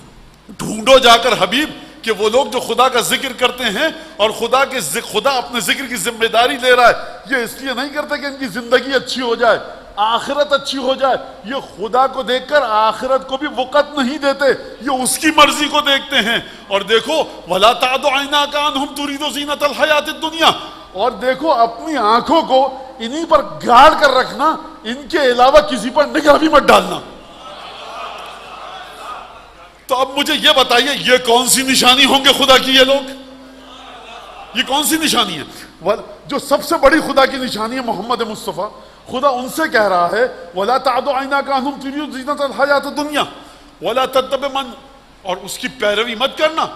ڈھونڈو جا کر حبیب کہ وہ لوگ جو خدا کا ذکر کرتے ہیں اور خدا اپنے ذکر کی ذمہ داری لے رہا ہے, یہ اس لیے نہیں کرتے کہ ان کی زندگی اچھی ہو جائے, آخرت اچھی ہو جائے, یہ خدا کو دیکھ کر آخرت کو بھی وقت نہیں دیتے, یہ اس کی مرضی کو دیکھتے ہیں. اور دیکھو وَلَا تَعْدُ عَيْنَاكَ عَنْهُمْ تُرِيدُ زِينَةَ الْحَيَاةِ الدُّنْيَا, اور دیکھو اپنی آنکھوں کو انہی پر گاڑ کر رکھنا, ان کے علاوہ کسی پر نگاہ بھی مت ڈالنا. تو اب مجھے یہ بتائیے یہ کون سی نشانی ہوں گے خدا کی, یہ لوگ, یہ کون سی نشانی ہے؟ جو سب سے بڑی خدا کی نشانی ہے محمد مصطفیٰ, خدا ان سے کہہ رہا ہے وَلَا تَعْدُ عَيْنَاكَ عَنْهُمْ تُرِيدُ زِينَةَ الْحَيَاةِ الدُّنْيَا وَلَا تَتَّبِعْ مَن, اور اس کی پیروی مت کرنا,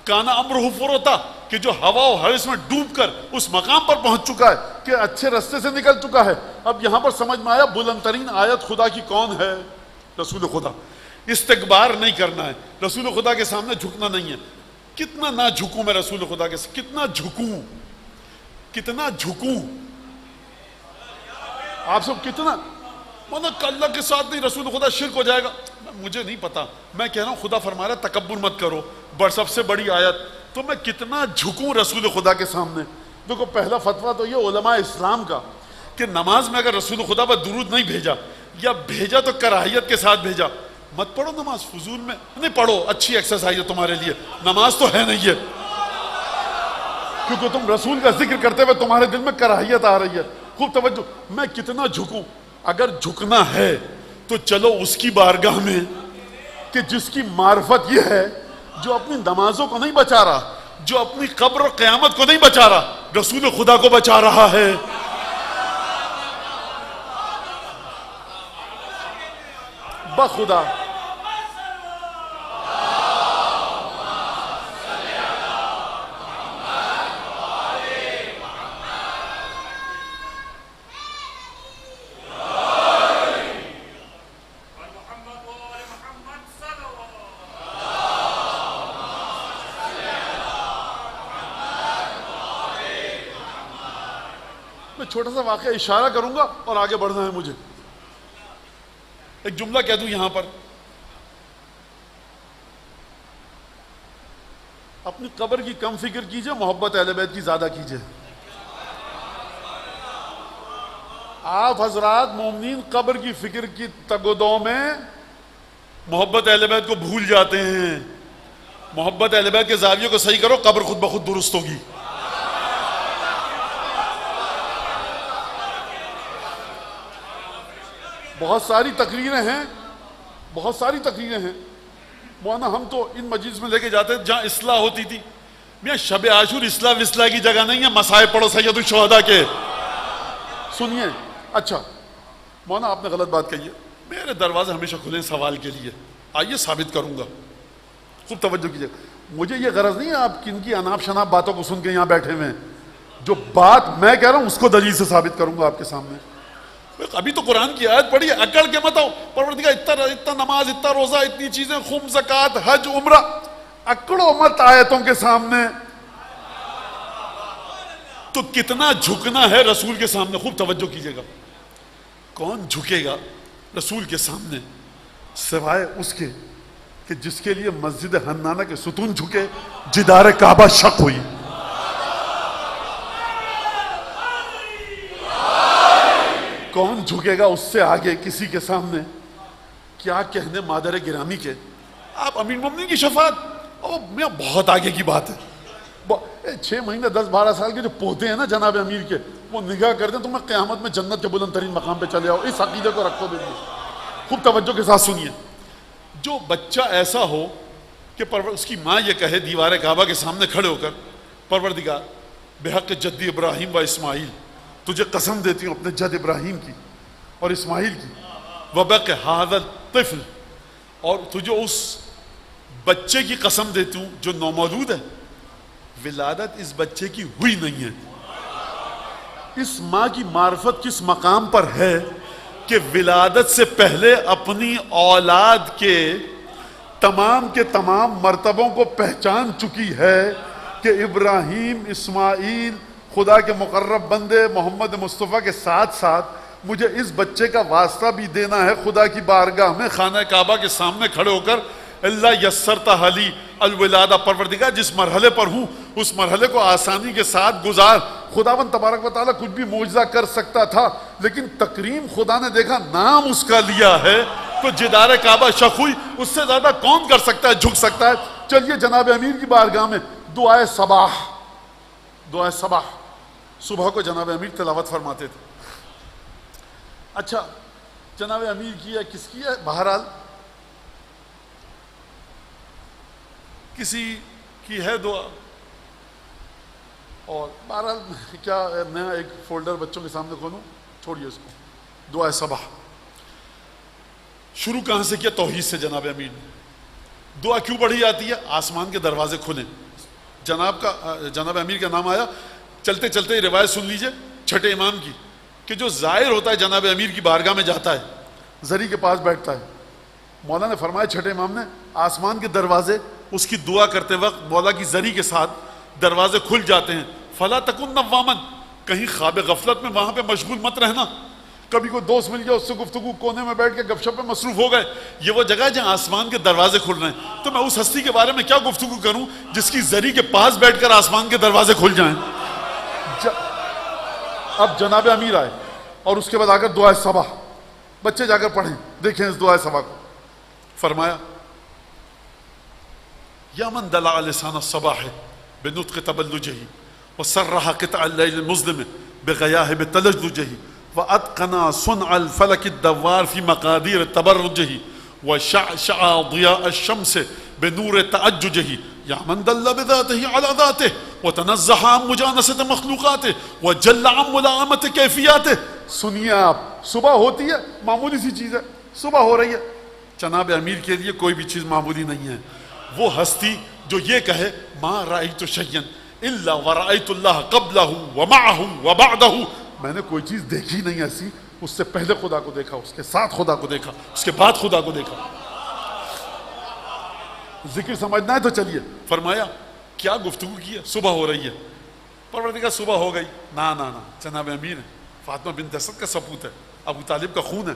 کانا امرہ فرطا, کہ جو ہوا و ہوس میں ڈوب کر اس مقام پر پہنچ چکا ہے کہ اچھے رستے سے نکل چکا ہے. اب یہاں پر سمجھ میں آیا بلند ترین آیت خدا کی کون ہے؟ رسول خدا. استکبار نہیں کرنا ہے, رسول خدا کے سامنے جھکنا نہیں ہے. کتنا نہ جھکوں میں رسول خدا کے سامنے, کتنا جھکوں, کتنا جھکوں, آپ سب کتنا, مطلب اللہ کے ساتھ نہیں, رسول خدا شرک ہو جائے گا, مجھے نہیں پتا, میں کہہ رہا ہوں خدا فرما رہا ہے تکبر مت کرو, سب سے بڑی آیت, تو میں کتنا جھکوں رسول خدا کے سامنے. دیکھو پہلا فتویٰ تو یہ علماء اسلام کا کہ نماز میں اگر رسول خدا پر درود نہیں بھیجا یا بھیجا تو کراہیت کے ساتھ بھیجا, مت پڑھو نماز فضول میں, نہیں پڑھو, اچھی ایکسرسائز ہے تمہارے لیے, نماز تو ہے نہیں ہے, کیونکہ تم رسول کا ذکر کرتے ہوئے تمہارے دل میں کراہیت آ رہی ہے. خوب توجہ, میں کتنا جھکوں, اگر جھکنا ہے تو چلو اس کی بارگاہ میں کہ جس کی معرفت یہ ہے جو اپنی نمازوں کو نہیں بچا رہا, جو اپنی قبر اور قیامت کو نہیں بچا رہا, رسول خدا کو بچا رہا ہے. بخدا چھوٹا سا واقعہ اشارہ کروں گا اور آگے بڑھنا ہے مجھے. ایک جملہ کہہ دوں یہاں پر, اپنی قبر کی کم فکر کیجئے, محبت اہل بیت کی زیادہ کیجئے. آپ حضرات مومنین قبر کی فکر کی تگ و دو میں محبت اہل بیت کو بھول جاتے ہیں. محبت اہل بیت کے زاویے کو صحیح کرو, قبر خود بخود درست ہوگی. بہت ساری تقریریں ہیں مولانا, ہم تو ان مجلس میں لے کے جاتے ہیں جہاں اصلاح ہوتی تھی. میاں شب عاشور اصلاح وصلاح کی جگہ نہیں ہے, مسائل پڑھو سید الشہداء کے. سنیے, اچھا مولانا آپ نے غلط بات کہی ہے. میرے دروازے ہمیشہ کھلے ہیں سوال کے لیے, آئیے ثابت کروں گا. خوب توجہ کیجیے, مجھے یہ غرض نہیں ہے آپ کن کی اناپ شناپ باتوں کو سن کے یہاں بیٹھے ہوئے ہیں. جو بات میں کہہ رہا ہوں اس کو دلیل سے ثابت کروں گا آپ کے سامنے. ابھی تو قرآن کی آیت پڑھی, اکڑ کے مت آؤ. پروردگار اتنا نماز, اتنا روزہ, اتنی چیزیں, خم, زکوٰۃ, حج, عمرہ, اکڑو مت آیتوں کے سامنے. تو کتنا جھکنا ہے رسول کے سامنے, خوب توجہ کیجیے گا. کون جھکے گا رسول کے سامنے سوائے اس کے کہ جس کے لیے مسجد حنانہ کے ستون جھکے, جدار کعبہ شق ہوئی. کون جھکے گا اس سے آگے کسی کے سامنے؟ کیا کہنے مادر گرامی کے, آپ امیر مومنین کی شفاعت, میاں بہت آگے کی بات ہے. 6 مہینے 10-12 سال کے جو پوتے ہیں نا جناب امیر کے, وہ نگاہ کر دیں تو میں قیامت میں جنت کے بلند ترین مقام پہ چلے آؤ. اس عقیدے کو رکھو دیں. خوب توجہ کے ساتھ سنیے. جو بچہ ایسا ہو کہ اس کی ماں یہ کہے دیوار کعبہ کے سامنے کھڑے ہو کر, پروردگار بحق جدی ابراہیم و اسماعیل تجھے قسم دیتی ہوں اپنے جد ابراہیم کی اور اسماعیل کی, وبق ھذا الطفل, اور تجھے اس بچے کی قسم دیتی ہوں جو نومولود ہے, ولادت اس بچے کی ہوئی نہیں ہے. اس ماں کی معرفت کس مقام پر ہے کہ ولادت سے پہلے اپنی اولاد کے تمام مرتبوں کو پہچان چکی ہے کہ ابراہیم, اسماعیل, خدا کے مقرب بندے محمد مصطفیٰ کے ساتھ ساتھ مجھے اس بچے کا واسطہ بھی دینا ہے خدا کی بارگاہ میں خانہ کعبہ کے سامنے کھڑے ہو کر. اللہ یسرتہ لی الولادہ, پروردگار جس مرحلے پر ہوں اس مرحلے کو آسانی کے ساتھ گزار. خداوند تبارک و تعالیٰ کچھ بھی معجزہ کر سکتا تھا, لیکن تکریم خدا نے دیکھا نام اس کا لیا ہے تو جدار کعبہ شق ہوئی. اس سے زیادہ کون کر سکتا ہے, جھک سکتا ہے. چلیے جناب امیر کی بارگاہ میں دعائے صباح صبح کو جناب امیر تلاوت فرماتے تھے. اچھا جناب امیر کی ہے کس کی ہے, بہرحال کسی کی ہے دعا. اور بہرحال کیا نیا ایک فولڈر بچوں کے سامنے کھولوں, چھوڑیے اس کو. دعائے صباح شروع کہاں سے کیا؟ توحید سے. جناب امیر نے دعا کیوں پڑھی جاتی ہے؟ آسمان کے دروازے کھلیں. جناب امیر کا نام آیا, چلتے چلتے روایت سن لیجئے چھٹے امام کی کہ جو زائر ہوتا ہے جناب امیر کی بارگاہ میں جاتا ہے, زری کے پاس بیٹھتا ہے. مولا نے فرمایا چھٹے امام نے آسمان کے دروازے اس کی دعا کرتے وقت مولا کی زری کے ساتھ دروازے کھل جاتے ہیں. فلا تکن نوامن, کہیں خواب غفلت میں وہاں پہ مشغول مت رہنا. کبھی کوئی دوست مل گیا اس سے گفتگو, کونے میں بیٹھ کے گپ شپ میں مصروف ہو گئے. یہ وہ جگہ ہے جہاں آسمان کے دروازے کھل رہے ہیں. تو میں اس ہستی کے بارے میں کیا گفتگو کروں جس کی زری کے پاس بیٹھ کر آسمان کے دروازے کھل جائیں. اب جناب امیر آئے اور اس کے بعد آ کر دعائے صباح, بچے جا کر پڑھیں, دیکھیں اس دعائے صباح کو. فرمایا یا من دلع لسان الصباح بنطق تبلجه وسرح قطع الليل المظلم بغياهب تلجلجه وَأَتْقَنَا صُنْعَ الْفَلَكِ الدَّوَّارِ فِي مَقَادِيرِ تَبَرُّجِهِ وَشَعْشَعَ ضِيَاءَ الشَّمْسِ بِنُورِ تَعَجُّجِهِ يَا مَنْ دَلَّ بِذَاتِهِ عَلَى ذَاتِهِ وَتَنَزَّهَ عَنْ مُجَانَسَةِ مَخْلُوقَاتِهِ وَجَلَّ عَنْ مُلَائَمَةِ كَيْفِيَاتِهِ. سنیے آپ، صبح ہوتی ہے معمولی سی چیز ہے، صبح ہو رہی ہے، جناب امیر کے لیے کوئی بھی چیز معمولی نہیں ہے. وہ ہستی جو یہ کہے ما رأیت شیئا الا ورأیت اللہ قبلہ ومعہ وبعدہ، میں نے کوئی چیز دیکھی نہیں ایسی، اس سے پہلے خدا کو دیکھا، اس کے ساتھ خدا کو دیکھا، اس کے بعد خدا کو دیکھا. ذکر سمجھنا ہے تو چلیے. فرمایا کیا گفتگو کی ہے؟ صبح ہو رہی ہے. پروردگار صبح ہو گئی؟ نا جناب امیر ہے، فاطمہ بنت اسد کا سپوت ہے، ابو طالب کا خون ہے،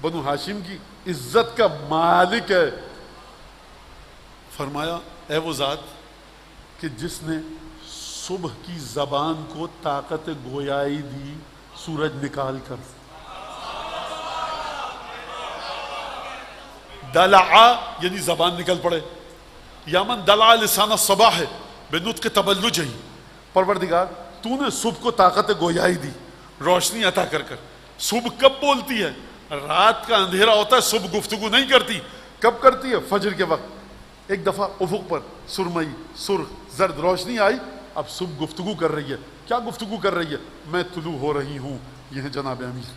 بنو ہاشم کی عزت کا مالک ہے. فرمایا اے وہ ذات کہ جس نے صبح کی زبان کو طاقت گویائی دی سورج نکال کر. دلعا یعنی زبان نکل پڑے. یا من دلع لسان الصباح بنطق تبلجہ، پروردگار تو نے صبح کو طاقت گویائی دی، روشنی عطا کر کر. صبح کب بولتی ہے؟ رات کا اندھیرا ہوتا ہے، صبح گفتگو نہیں کرتی. کب کرتی ہے؟ فجر کے وقت. ایک دفعہ افق پر سرمئی سرخ زرد روشنی آئی، اب صبح گفتگو کر رہی ہے. کیا گفتگو کر رہی ہے؟ میں طلوع ہو رہی ہوں. یہ ہے جناب امیر.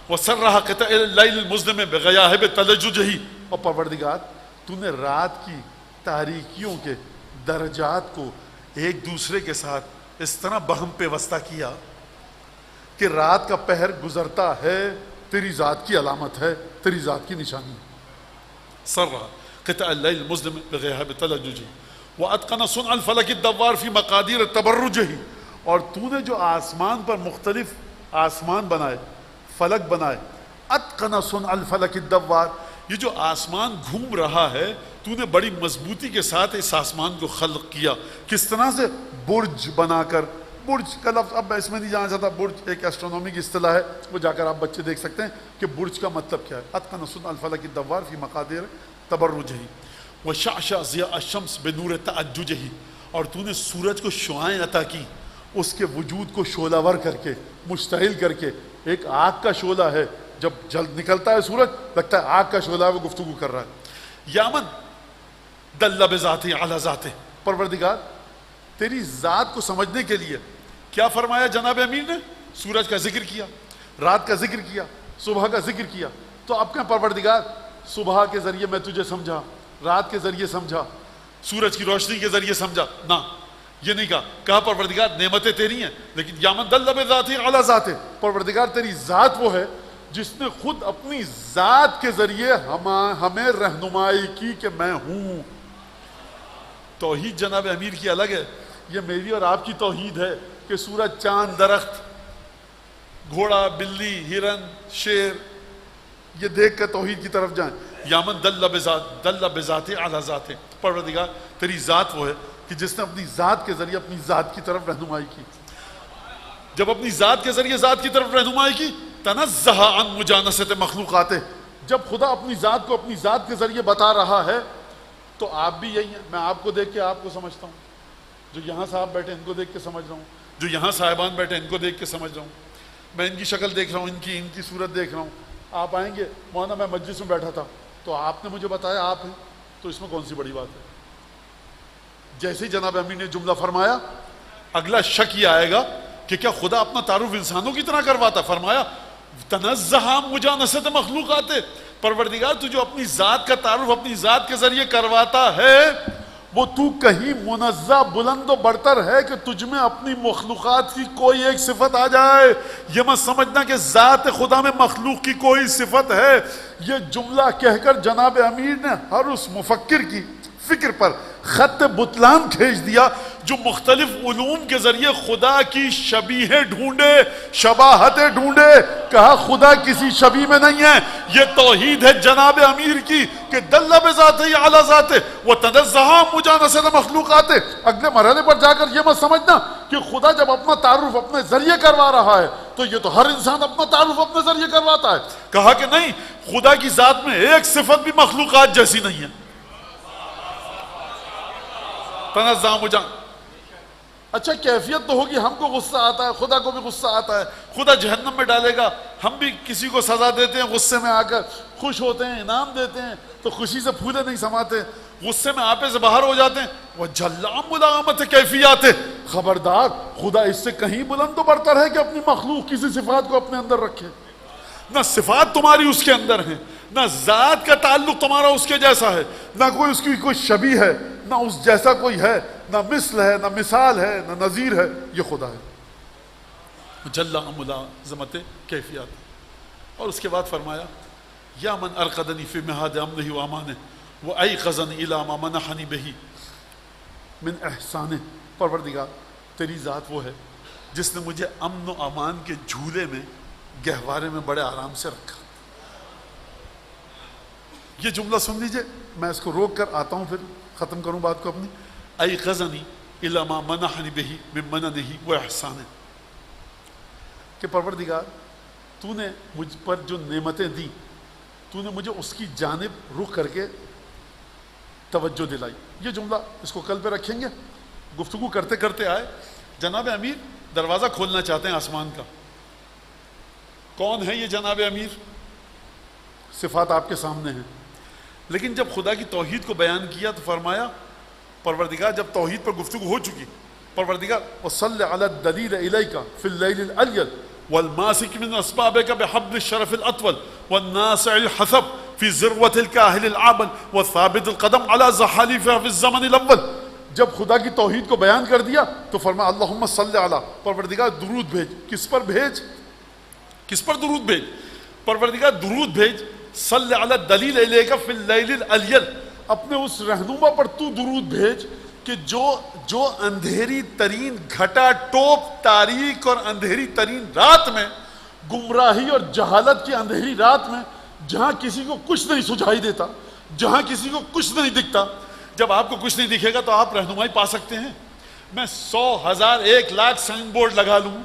وَسَرَّحَ قِطَعِ اللَّيْلِ الْمُظْلِمِ بِغَيَاهِبِ تَلَجُّجِهِ، اور پروردگار تو نے رات کی تاریکیوں کے درجات کو ایک دوسرے کے ساتھ اس طرح بہم پیوستہ کیا کہ رات کا پہر گزرتا ہے، تیری ذات کی علامت ہے، تیری ذات کی نشانی. سرّحَ قطع الليل المظلم بغياب تلججه واتقن صنع الفلك الدوار في مقادير تبرجه، اور تو نے جو آسمان پر مختلف آسمان بنائے، فلک بنائے. اتقن صنع الفلك الدوار، یہ جو آسمان گھوم رہا ہے تو نے بڑی مضبوطی کے ساتھ اس آسمان کو خلق کیا. کس طرح سے؟ برج بنا کر. برج کا لفظ اب اس میں نہیں جانا چاہتا، برج ایک ایسٹرونومی کی اصطلاح ہے، وہ جا کر آپ بچے دیکھ سکتے ہیں کہ برج کا مطلب کیا ہے. اتقن صنع الفلك الدوار في مقادير تبرجہ وشعشع ضیاء الشمس بنور تعججہ، اور تو نے سورج کو شعائیں عطا کی، اس کے وجود کو شعلہ ور کر کے، مشتعل کر کے. ایک آگ کا شعلہ ہے، جب جلد نکلتا ہے سورج لگتا ہے آگ کا شعلہ ہے، وہ گفتگو کر رہا ہے. یا من دل بذاتہ علی ذاتہ، پروردگار تیری ذات کو سمجھنے کے لیے کیا فرمایا جناب امیر نے؟ سورج کا ذکر کیا، رات کا ذکر کیا، صبح کا ذکر کیا. تو اب کیا پروردگار صبح کے ذریعے میں تجھے سمجھا، رات کے ذریعے سمجھا، سورج کی روشنی کے ذریعے سمجھا؟ نہ، یہ نہیں کہا. کہا پروردگار نعمتیں تیری ہیں، لیکن یا من دل بذاتہ علی ذاتہ، پروردگار تیری ذات وہ ہے جس نے خود اپنی ذات کے ذریعے ہمیں رہنمائی کی کہ میں ہوں. توحید جناب امیر کی الگ ہے، یہ میری اور آپ کی توحید ہے کہ سورج، چاند، درخت، گھوڑا، بلی، ہرن، شیر، یہ دیکھ کر توحید کی طرف جائیں. یا من دل بذاتہ علی ذاتہ، پروردگار تیری ذات وہ ہے کہ جس نے اپنی ذات کے ذریعے اپنی ذات کی طرف رہنمائی کی. جب اپنی ذات کے ذریعے ذات کی طرف رہنمائی کی، تنزہ عن مجانست مخلوقات، جب خدا اپنی ذات کو اپنی ذات کے ذریعے بتا رہا ہے تو آپ بھی یہی ہیں. میں آپ کو دیکھ کے آپ کو سمجھتا ہوں، جو یہاں صاحب بیٹھے ان کو دیکھ کے سمجھ رہا ہوں، جو یہاں صاحبان بیٹھے ان کو دیکھ کے سمجھ رہا ہوں. میں ان کی شکل دیکھ رہا ہوں، ان کی صورت دیکھ رہا ہوں. آپ آئیں گے مولانا میں مجلس میں بیٹھا تھا تو آپ نے مجھے بتایا آپ ہیں، تو اس میں کون سی بڑی بات ہے؟ جیسے ہی جناب امین نے جملہ فرمایا، اگلا شک یہ آئے گا کہ کیا خدا اپنا تعارف انسانوں کی طرح کرواتا؟ فرمایا تنزہ مجانست مخلوقات، پروردگار تو جو اپنی ذات کا تعارف اپنی ذات کے ذریعے کرواتا ہے وہ تو کہیں منزہ بلند و برتر ہے کہ تجھ میں اپنی مخلوقات کی کوئی ایک صفت آ جائے. یہ مت سمجھنا کہ ذات خدا میں مخلوق کی کوئی صفت ہے. یہ جملہ کہہ کر جناب امیر نے ہر اس مفکر کی فکر پر خط بطلان کھینچ دیا جو مختلف علوم کے ذریعے خدا کی شبیہیں ڈھونڈے، شباہتیں ڈھونڈے. کہا خدا کسی شبیہ میں نہیں ہے. یہ توحید ہے جناب امیر کی کہ دل بذاتہ علی ذاتہ وتنزہ مجانست مخلوقات. اگلے مرحلے پر جا کر یہ مت سمجھنا کہ خدا جب اپنا تعارف اپنے ذریعے کروا رہا ہے تو یہ تو ہر انسان اپنا تعارف اپنے ذریعے کرواتا ہے. کہا کہ نہیں، خدا کی ذات میں ایک صفت بھی مخلوقات جیسی نہیں ہے. تنزہ مجان اچھا کیفیت تو ہوگی، ہم کو غصہ آتا ہے، خدا کو بھی غصہ آتا ہے، خدا جہنم میں ڈالے گا، ہم بھی کسی کو سزا دیتے ہیں غصے میں آ کر، خوش ہوتے ہیں، انعام دیتے ہیں تو خوشی سے پھولے نہیں سماتے، غصے میں آپے سے باہر ہو جاتے ہیں. وہ جلام ملامت کیفیات ہے، خبردار خدا اس سے کہیں بلند و برتر ہے کہ اپنی مخلوق کسی صفات کو اپنے اندر رکھے. نہ صفات تمہاری اس کے اندر ہیں، نہ ذات کا تعلق تمہارا اس کے جیسا ہے، نہ کوئی اس کی کوئی شبیہ ہے، نہ اس جیسا کوئی ہے، نہ مثل ہے، نہ مثال ہے، نہ نظیر ہے. یہ خدا ہے جل ملازمت کیفیات. اور اس کے بعد فرمایا یا من ارقدنی فی مہاد امنہ و امانہ وایقظنی الی ما منحنی بہ من احسانہ. پروردگار تیری ذات وہ ہے جس نے مجھے امن و امان کے جھولے میں گہوارے میں بڑے آرام سے رکھا. یہ جملہ سن لیجئے، میں اس کو روک کر آتا ہوں پھر ختم کروں بات کو اپنی. ایقظنی الی ما منحنی بہ من مننہ و احسانہ، کہ پروردگار تو نے مجھ پر جو نعمتیں دی، تو نے مجھے اس کی جانب رخ کر کے توجہ دلائی. یہ جملہ اس کو کل پہ رکھیں گے. گفتگو کرتے کرتے آئے جناب امیر دروازہ کھولنا چاہتے ہیں آسمان کا. کون ہے یہ جناب امیر؟ صفات آپ کے سامنے ہیں. لیکن جب خدا کی توحید کو بیان کیا تو فرمایا پروردگار جب توحید پر گفتگو ہو چکی، پروردگار وصل علی الدلیل الیک فی اللیل الالیل والماسک من اسبابک بحبل الشرف الاطول والناسع الحسب فی ذروة الکاہل العابل والثابت القدم علی زحالیفہ فی الزمن الاول. جب خدا کی توحید کو بیان کر دیا تو فرمایا اللہم صلی علی، پروردگار درود بھیج. کس پر بھیج؟ کس پر درود بھیج؟ پروردگار درود بھیج صلی علی الدلیل الیک فی اللیل الالیل، اپنے اس رہنما پر تو درود بھیج کہ جو اندھیری ترین گھٹا ٹوپ تاریک اور اندھیری ترین رات میں، گمراہی اور جہالت کی اندھیری رات میں، جہاں کسی کو کچھ نہیں سجھائی دیتا، جہاں کسی کو کچھ نہیں دکھتا، جب آپ کو کچھ نہیں دکھے گا تو آپ رہنمائی پا سکتے ہیں. میں 100 1000 1 لاکھ سائن بورڈ لگا لوں،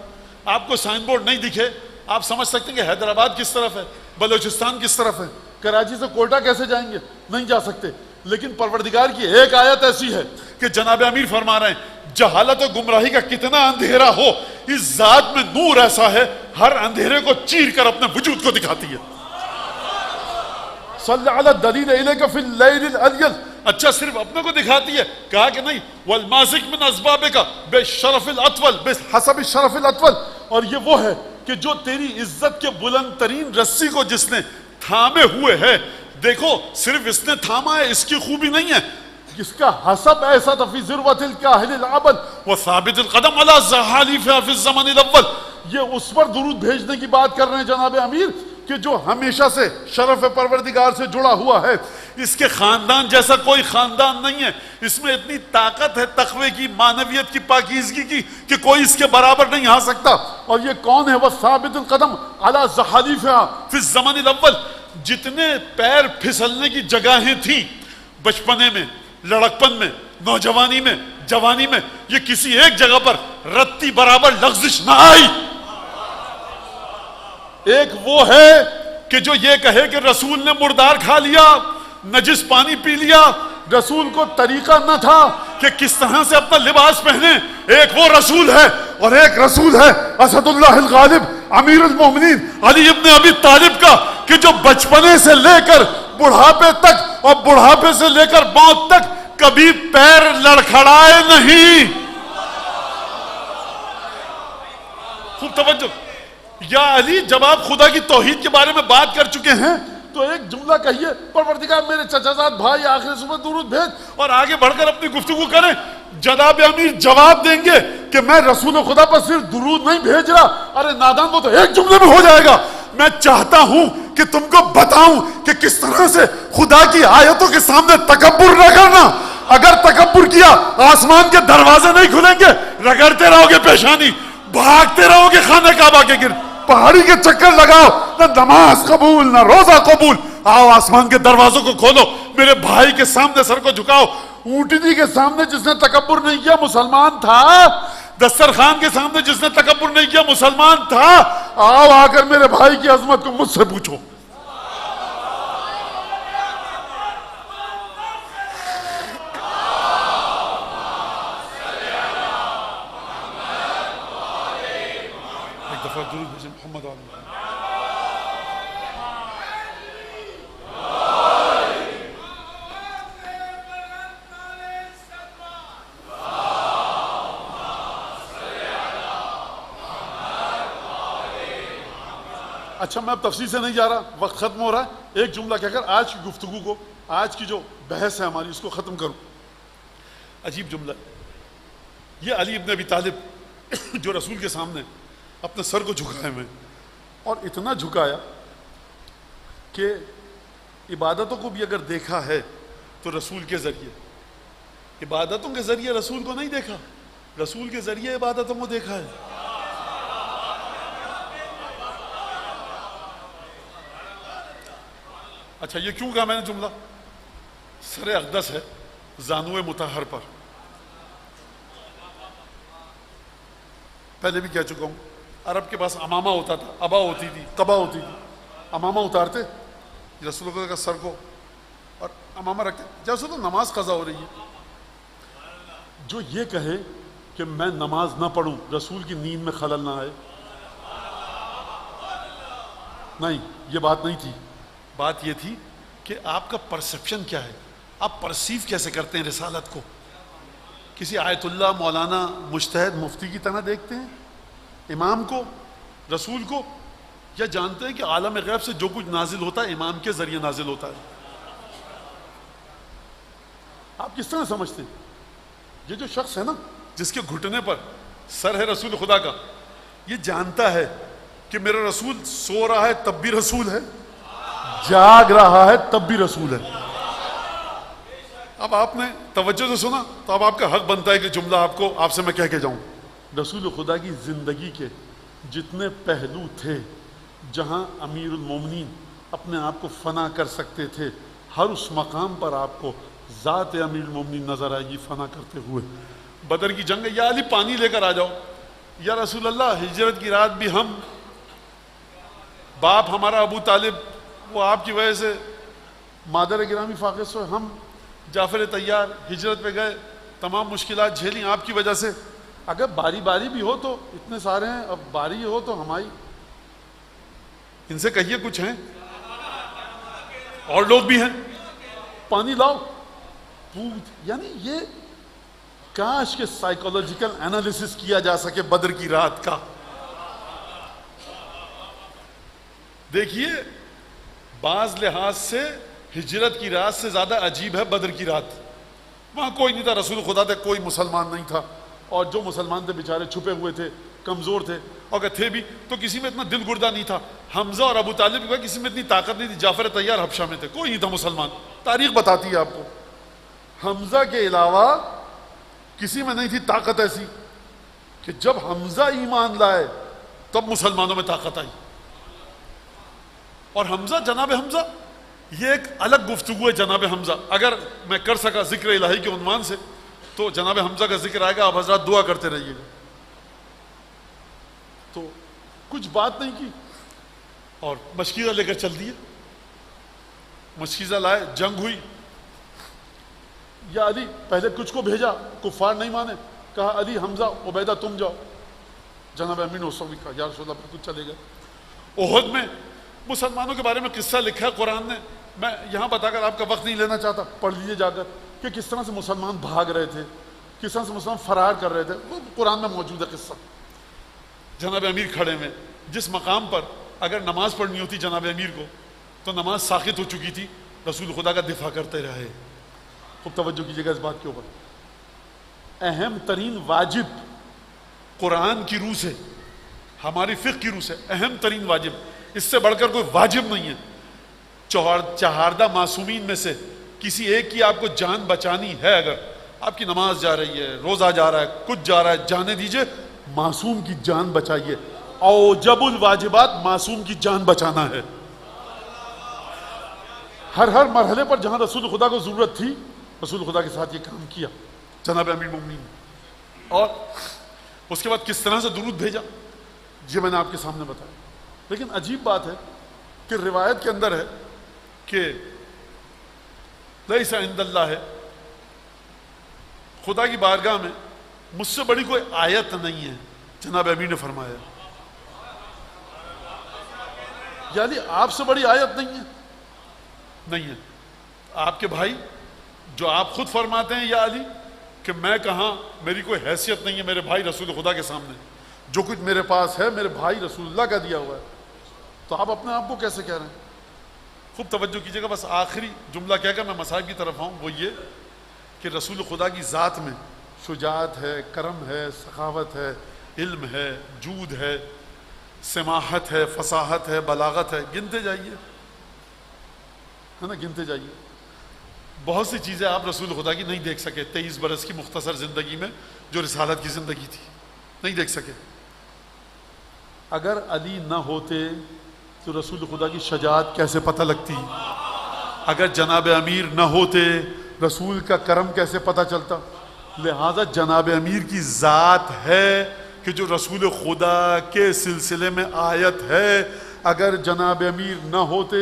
آپ کو سائن بورڈ نہیں دکھے، آپ سمجھ سکتے ہیں کہ حیدرآباد کس طرف ہے، بلوچستان کس طرف ہے، کراچی سے کوئٹہ کیسے جائیں گے، نہیں جا سکتے. لیکن پروردگار کی ایک آیت ایسی ہے کہ جناب امیر فرما رہے ہیں جہالت و گمراہی کا کتنا اندھیرا ہو، اس ذات میں نور ایسا ہے ہر اندھیرے کو چیر کر اپنے وجود کو دکھاتی ہے. صلی علی الدلیل الیک فی اللیل الالیل. اچھا صرف اپنے کو دکھاتی ہے؟ کہا کہ نہیں والماسک من اسبابک بالشرف الاطول بحسب الشرف الاطول. اور یہ وہ ہے کہ جو تیری عزت کے بلند ترین رسی کو جس نے تھامے ہوئے ہے، دیکھو صرف اس نے تھاما ہے، اس کی خوبی نہیں ہے، اس کا حسب ایسا تھا فی ذروۃ الکاہل العبد وثابت القدم علی زحالیفہ فی الزمن الاول. یہ اس پر درود بھیجنے کی بات کر رہے ہیں جناب امیر کہ جو ہمیشہ سے شرف پروردگار سے جڑا ہوا ہے، اس کے خاندان جیسا کوئی خاندان نہیں ہے، اس میں اتنی طاقت ہے تقوی کی، معنویت کی، پاکیزگی کی کہ کوئی اس کے برابر نہیں آ سکتا. اور یہ کون ہے؟ وہ ثابت القدم علی زحالیفہ فی الزمن الاول. جتنے پیر پھسلنے کی جگہیں تھیں بچپنے میں، لڑکپن میں، نوجوانی میں، جوانی میں، یہ کسی ایک جگہ پر رتی برابر لغزش نہ آئی. ایک وہ ہے کہ جو یہ کہے کہ رسول نے مردار کھا لیا، نجس پانی پی لیا، رسول کو طریقہ نہ تھا کہ کس طرح سے اپنا لباس پہنے. ایک وہ رسول ہے اور ایک رسول ہے اسد اللہ الغالب امیر المومنین علی ابن ابی طالب کا، کہ جو بچپنے سے لے کر بڑھاپے تک اور بڑھاپے سے لے کر موت تک کبھی پیر لڑکھڑائے نہیں. خوب توجہ. یا علی جب آپ خدا کی توحید کے بارے میں بات کر چکے ہیں تو ایک جملہ کہیے پروردگار میرے چچا زاد بھائی آخر صبح درود بھیج، اور آگے بڑھ کر اپنی گفتگو کریں. جناب امیر جواب دیں گے کہ میں رسول خدا پر صرف درود نہیں بھیج رہا. ارے نادان وہ تو ایک جملے میں ہو جائے گا. میں چاہتا ہوں کہ تم کو بتاؤں کہ کس طرح سے خدا کی آیتوں کے سامنے تکبر نہ کرنا. اگر تکبر کیا آسمان کے دروازے نہیں کھلیں گے، رگڑتے رہو گے پیشانی، بھاگتے رہو گے خانہ کعبہ کے گرد، پہاڑی کے چکر لگاؤ، نہ نماز قبول نہ روزہ قبول. آؤ آسمان کے دروازوں کو کھولو، میرے بھائی کے سامنے سر کو جھکاؤ. اونٹنی کے سامنے جس نے تکبر نہیں کیا مسلمان تھا، دسترخوان کے سامنے جس نے تکبر نہیں کیا مسلمان تھا. آؤ آ کر میرے بھائی کی عظمت کو مجھ سے پوچھو. دفعہ درود بھیجیں محمد علیہ. اچھا میں اب تفصیل سے نہیں جا رہا، وقت ختم ہو رہا ہے. ایک جملہ کہہ کر آج کی گفتگو کو، آج کی جو بحث ہے ہماری، اس کو ختم کروں. عجیب جملہ ہے یہ. علی ابن ابی طالب جو رسول کے سامنے اپنے سر کو جھکائے ہوئے، اور اتنا جھکایا کہ عبادتوں کو بھی اگر دیکھا ہے تو رسول کے ذریعے، عبادتوں کے ذریعے رسول کو نہیں دیکھا، رسول کے ذریعے عبادتوں کو دیکھا ہے. اچھا یہ کیوں کہا میں نے جملہ؟ سر اقدس ہے زانو مطہر پر. پہلے بھی کہہ چکا ہوں، عرب کے پاس امامہ ہوتا تھا، ابا ہوتی تھی، قبا ہوتی تھی. امامہ اتارتے رسول اللہ کا سر کو اور امامہ رکھتے. جیسے تو نماز قضا ہو رہی ہے، جو یہ کہے کہ میں نماز نہ پڑھوں رسول کی نیند میں خلل نہ آئے، نہیں، یہ بات نہیں تھی. بات یہ تھی کہ آپ کا پرسپشن کیا ہے، آپ پرسیو کیسے کرتے ہیں رسالت کو. کسی آیت اللہ، مولانا، مجتہد، مفتی کی طرح دیکھتے ہیں امام کو، رسول کو، یا جانتے ہیں کہ عالم غیب سے جو کچھ نازل ہوتا ہے امام کے ذریعے نازل ہوتا ہے؟ آپ کس طرح سمجھتے ہیں؟ یہ جو شخص ہے نا جس کے گھٹنے پر سر ہے رسول خدا کا، یہ جانتا ہے کہ میرا رسول سو رہا ہے تب بھی رسول ہے، جاگ رہا ہے تب بھی رسول ہے. اب آپ نے توجہ سے سنا تو اب آپ کا حق بنتا ہے کہ جملہ آپ سے میں کہہ کے جاؤں. رسول خدا کی زندگی کے جتنے پہلو تھے جہاں امیر المومنین اپنے آپ کو فنا کر سکتے تھے، ہر اس مقام پر آپ کو ذات امیر المومنین نظر آئے گی فنا کرتے ہوئے. بدر کی جنگ ہے، یا علی پانی لے کر آ جاؤ، یا رسول اللہ ہجرت کی رات بھی ہم، باپ ہمارا ابو طالب وہ آپ کی وجہ سے مادر گرامی فاقد سے، ہم جعفر تیار ہجرت پہ گئے، تمام مشکلات جھیلیں آپ کی وجہ سے. اگر باری باری بھی ہو تو اتنے سارے ہیں، اب باری ہو تو ہماری، ان سے کہیے کچھ ہیں اور لوگ بھی ہیں، پانی لاؤ. یعنی یہ کاش کہ سائیکولوجیکل انالیسس کیا جا سکے بدر کی رات کا. دیکھیے بعض لحاظ سے ہجرت کی رات سے زیادہ عجیب ہے بدر کی رات. وہاں کوئی نہیں تھا، رسول خدا تھے، کوئی مسلمان نہیں تھا، اور جو مسلمان تھے بیچارے چھپے ہوئے تھے، کمزور تھے، اور اگر تھے بھی تو کسی میں اتنا دل گردہ نہیں تھا. حمزہ اور ابو طالب کا کسی میں اتنی طاقت نہیں تھی. جعفر تیار حبشہ میں تھے، کوئی نہیں تھا مسلمان. تاریخ بتاتی ہے آپ کو حمزہ کے علاوہ کسی میں نہیں تھی طاقت ایسی کہ جب حمزہ ایمان لائے تب مسلمانوں میں طاقت آئی. اور حمزہ، جناب حمزہ، یہ ایک الگ گفتگو ہے. جناب حمزہ اگر میں کر سکا ذکر الہی کے عنوان سے تو جناب حمزہ کا ذکر آئے گا. آپ حضرات دعا کرتے رہیے گا. تو کچھ بات نہیں کی اور مشکیزہ لے کر چل دیے. مشکیزہ لائے، جنگ ہوئی. یا علی پہلے کچھ کو بھیجا، کفار نہیں مانے، کہا علی، حمزہ، عبیدہ تم جاؤ. جناب امین نے کہا یا رسول اللہ کچھ چلے گئے. احد میں مسلمانوں کے بارے میں قصہ لکھا ہے قرآن نے. میں یہاں بتا کر آپ کا وقت نہیں لینا چاہتا، پڑھ لیجیے جا کر کہ کس طرح سے مسلمان بھاگ رہے تھے، کس طرح سے مسلمان فرار کر رہے تھے. وہ قرآن میں موجود ہے قصہ. جناب امیر کھڑے میں، جس مقام پر اگر نماز پڑھنی ہوتی جناب امیر کو تو نماز ساقط ہو چکی تھی، رسول خدا کا دفاع کرتے رہے. خوب توجہ کیجیے گا اس بات کے اوپر. اہم ترین واجب قرآن کی روح سے، ہماری فقہ کی روح سے اہم ترین واجب، اس سے بڑھ کر کوئی واجب نہیں ہے. چہاردہ معصومین میں سے کسی ایک کی آپ کو جان بچانی ہے، اگر آپ کی نماز جا رہی ہے، روزہ جا رہا ہے، کچھ جا رہا ہے، جانے دیجئے، معصوم کی جان بچائیے. اوجب الواجبات معصوم کی جان بچانا ہے. ہر مرحلے پر جہاں رسول خدا کو ضرورت تھی، رسول خدا کے ساتھ یہ کام کیا جناب امیر المومنین. اور اس کے بعد کس طرح سے درود بھیجا یہ میں نے آپ کے سامنے بتایا. لیکن عجیب بات ہے کہ روایت کے اندر ہے کہ لیس عند اللہ ہے، خدا کی بارگاہ میں مجھ سے بڑی کوئی آیت نہیں ہے. جناب امیر نے فرمایا یا علی آپ سے بڑی آیت نہیں ہے؟ نہیں ہے. آپ کے بھائی جو آپ خود فرماتے ہیں یا علی کہ میں کہاں، میری کوئی حیثیت نہیں ہے میرے بھائی رسول خدا کے سامنے، جو کچھ میرے پاس ہے میرے بھائی رسول اللہ کا دیا ہوا ہے، تو آپ اپنے آپ کو کیسے کہہ رہے ہیں؟ خوب توجہ کیجیے گا. بس آخری جملہ کہہ کر میں مسائل کی طرف آؤں، وہ یہ کہ رسول خدا کی ذات میں شجاعت ہے، کرم ہے، سخاوت ہے، علم ہے، جود ہے، سماحت ہے، فصاحت ہے، بلاغت ہے. گنتے جائیے، ہے نا، گنتے جائیے. بہت سی چیزیں آپ رسول خدا کی نہیں دیکھ سکے 23 برس کی مختصر زندگی میں جو رسالت کی زندگی تھی، نہیں دیکھ سکے. اگر علی نہ ہوتے تو رسول خدا کی شجاعت کیسے پتہ لگتی؟ اگر جناب امیر نہ ہوتے رسول کا کرم کیسے پتہ چلتا؟ لہذا جناب امیر کی ذات ہے کہ جو رسول خدا کے سلسلے میں آیت ہے. اگر جناب امیر نہ ہوتے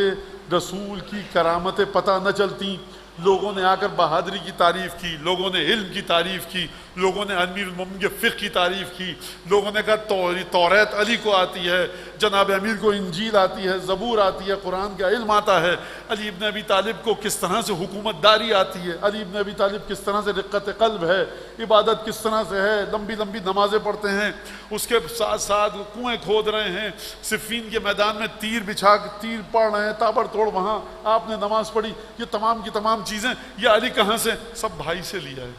رسول کی کرامتیں پتہ نہ چلتی. لوگوں نے آ کر بہادری کی تعریف کی، لوگوں نے علم کی تعریف کی، لوگوں نے امیر المومنین کے فقہ کی تعریف کی، لوگوں نے کہا توریت علی کو آتی ہے، جناب امیر کو انجیل آتی ہے، زبور آتی ہے، قرآن کا علم آتا ہے. علی ابن ابی طالب کو کس طرح سے حکومت داری آتی ہے، علی ابن ابی طالب کس طرح سے رقت قلب ہے، عبادت کس طرح سے ہے، لمبی لمبی نمازیں پڑھتے ہیں، اس کے ساتھ ساتھ کنویں کھود رہے ہیں، صفین کے میدان میں تیر بچھا کے تیر پڑھ رہے ہیں، تابڑ توڑ وہاں آپ نے نماز پڑھی. یہ تمام کی تمام چیزیں یہ علی کہاں سے؟ سب بھائی سے لیا ہے.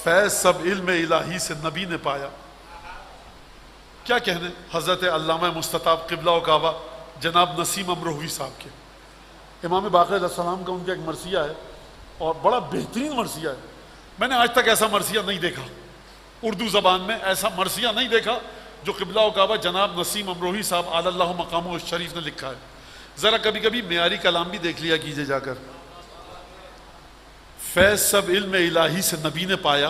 فیض سب علم الہی سے نبی نے پایا. کیا کہنے حضرت علامہ مستطاب قبلہ و کعبہ جناب نسیم امروہوی صاحب کے. امام باقر علیہ السلام کا ان کا ایک مرثیہ ہے اور بڑا بہترین مرثیہ ہے. میں نے آج تک ایسا مرثیہ نہیں دیکھا، اردو زبان میں ایسا مرثیہ نہیں دیکھا جو قبلہ و کعبہ جناب نسیم امروہی صاحب علی اللہ مقامہ الشریف نے لکھا ہے. ذرا کبھی کبھی معیاری کلام بھی دیکھ لیا کیجئے جا کر. فیض سب علم الہی سے نبی نے پایا،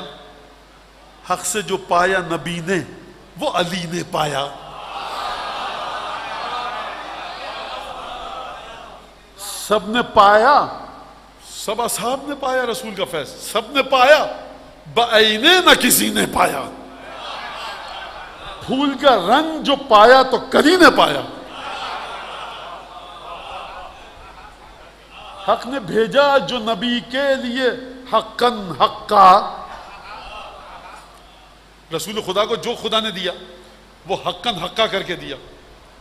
حق سے جو پایا نبی نے وہ علی نے پایا. سب نے پایا، سب اصحاب نے پایا رسول کا فیض، سب نے پایا، بعینے نہ کسی نے پایا. پھول کا رنگ جو پایا تو کلی نے پایا. حق نے بھیجا جو نبی کے لیے حقاً حقا. رسول خدا کو جو خدا نے دیا وہ حقاً حقا کر کے دیا،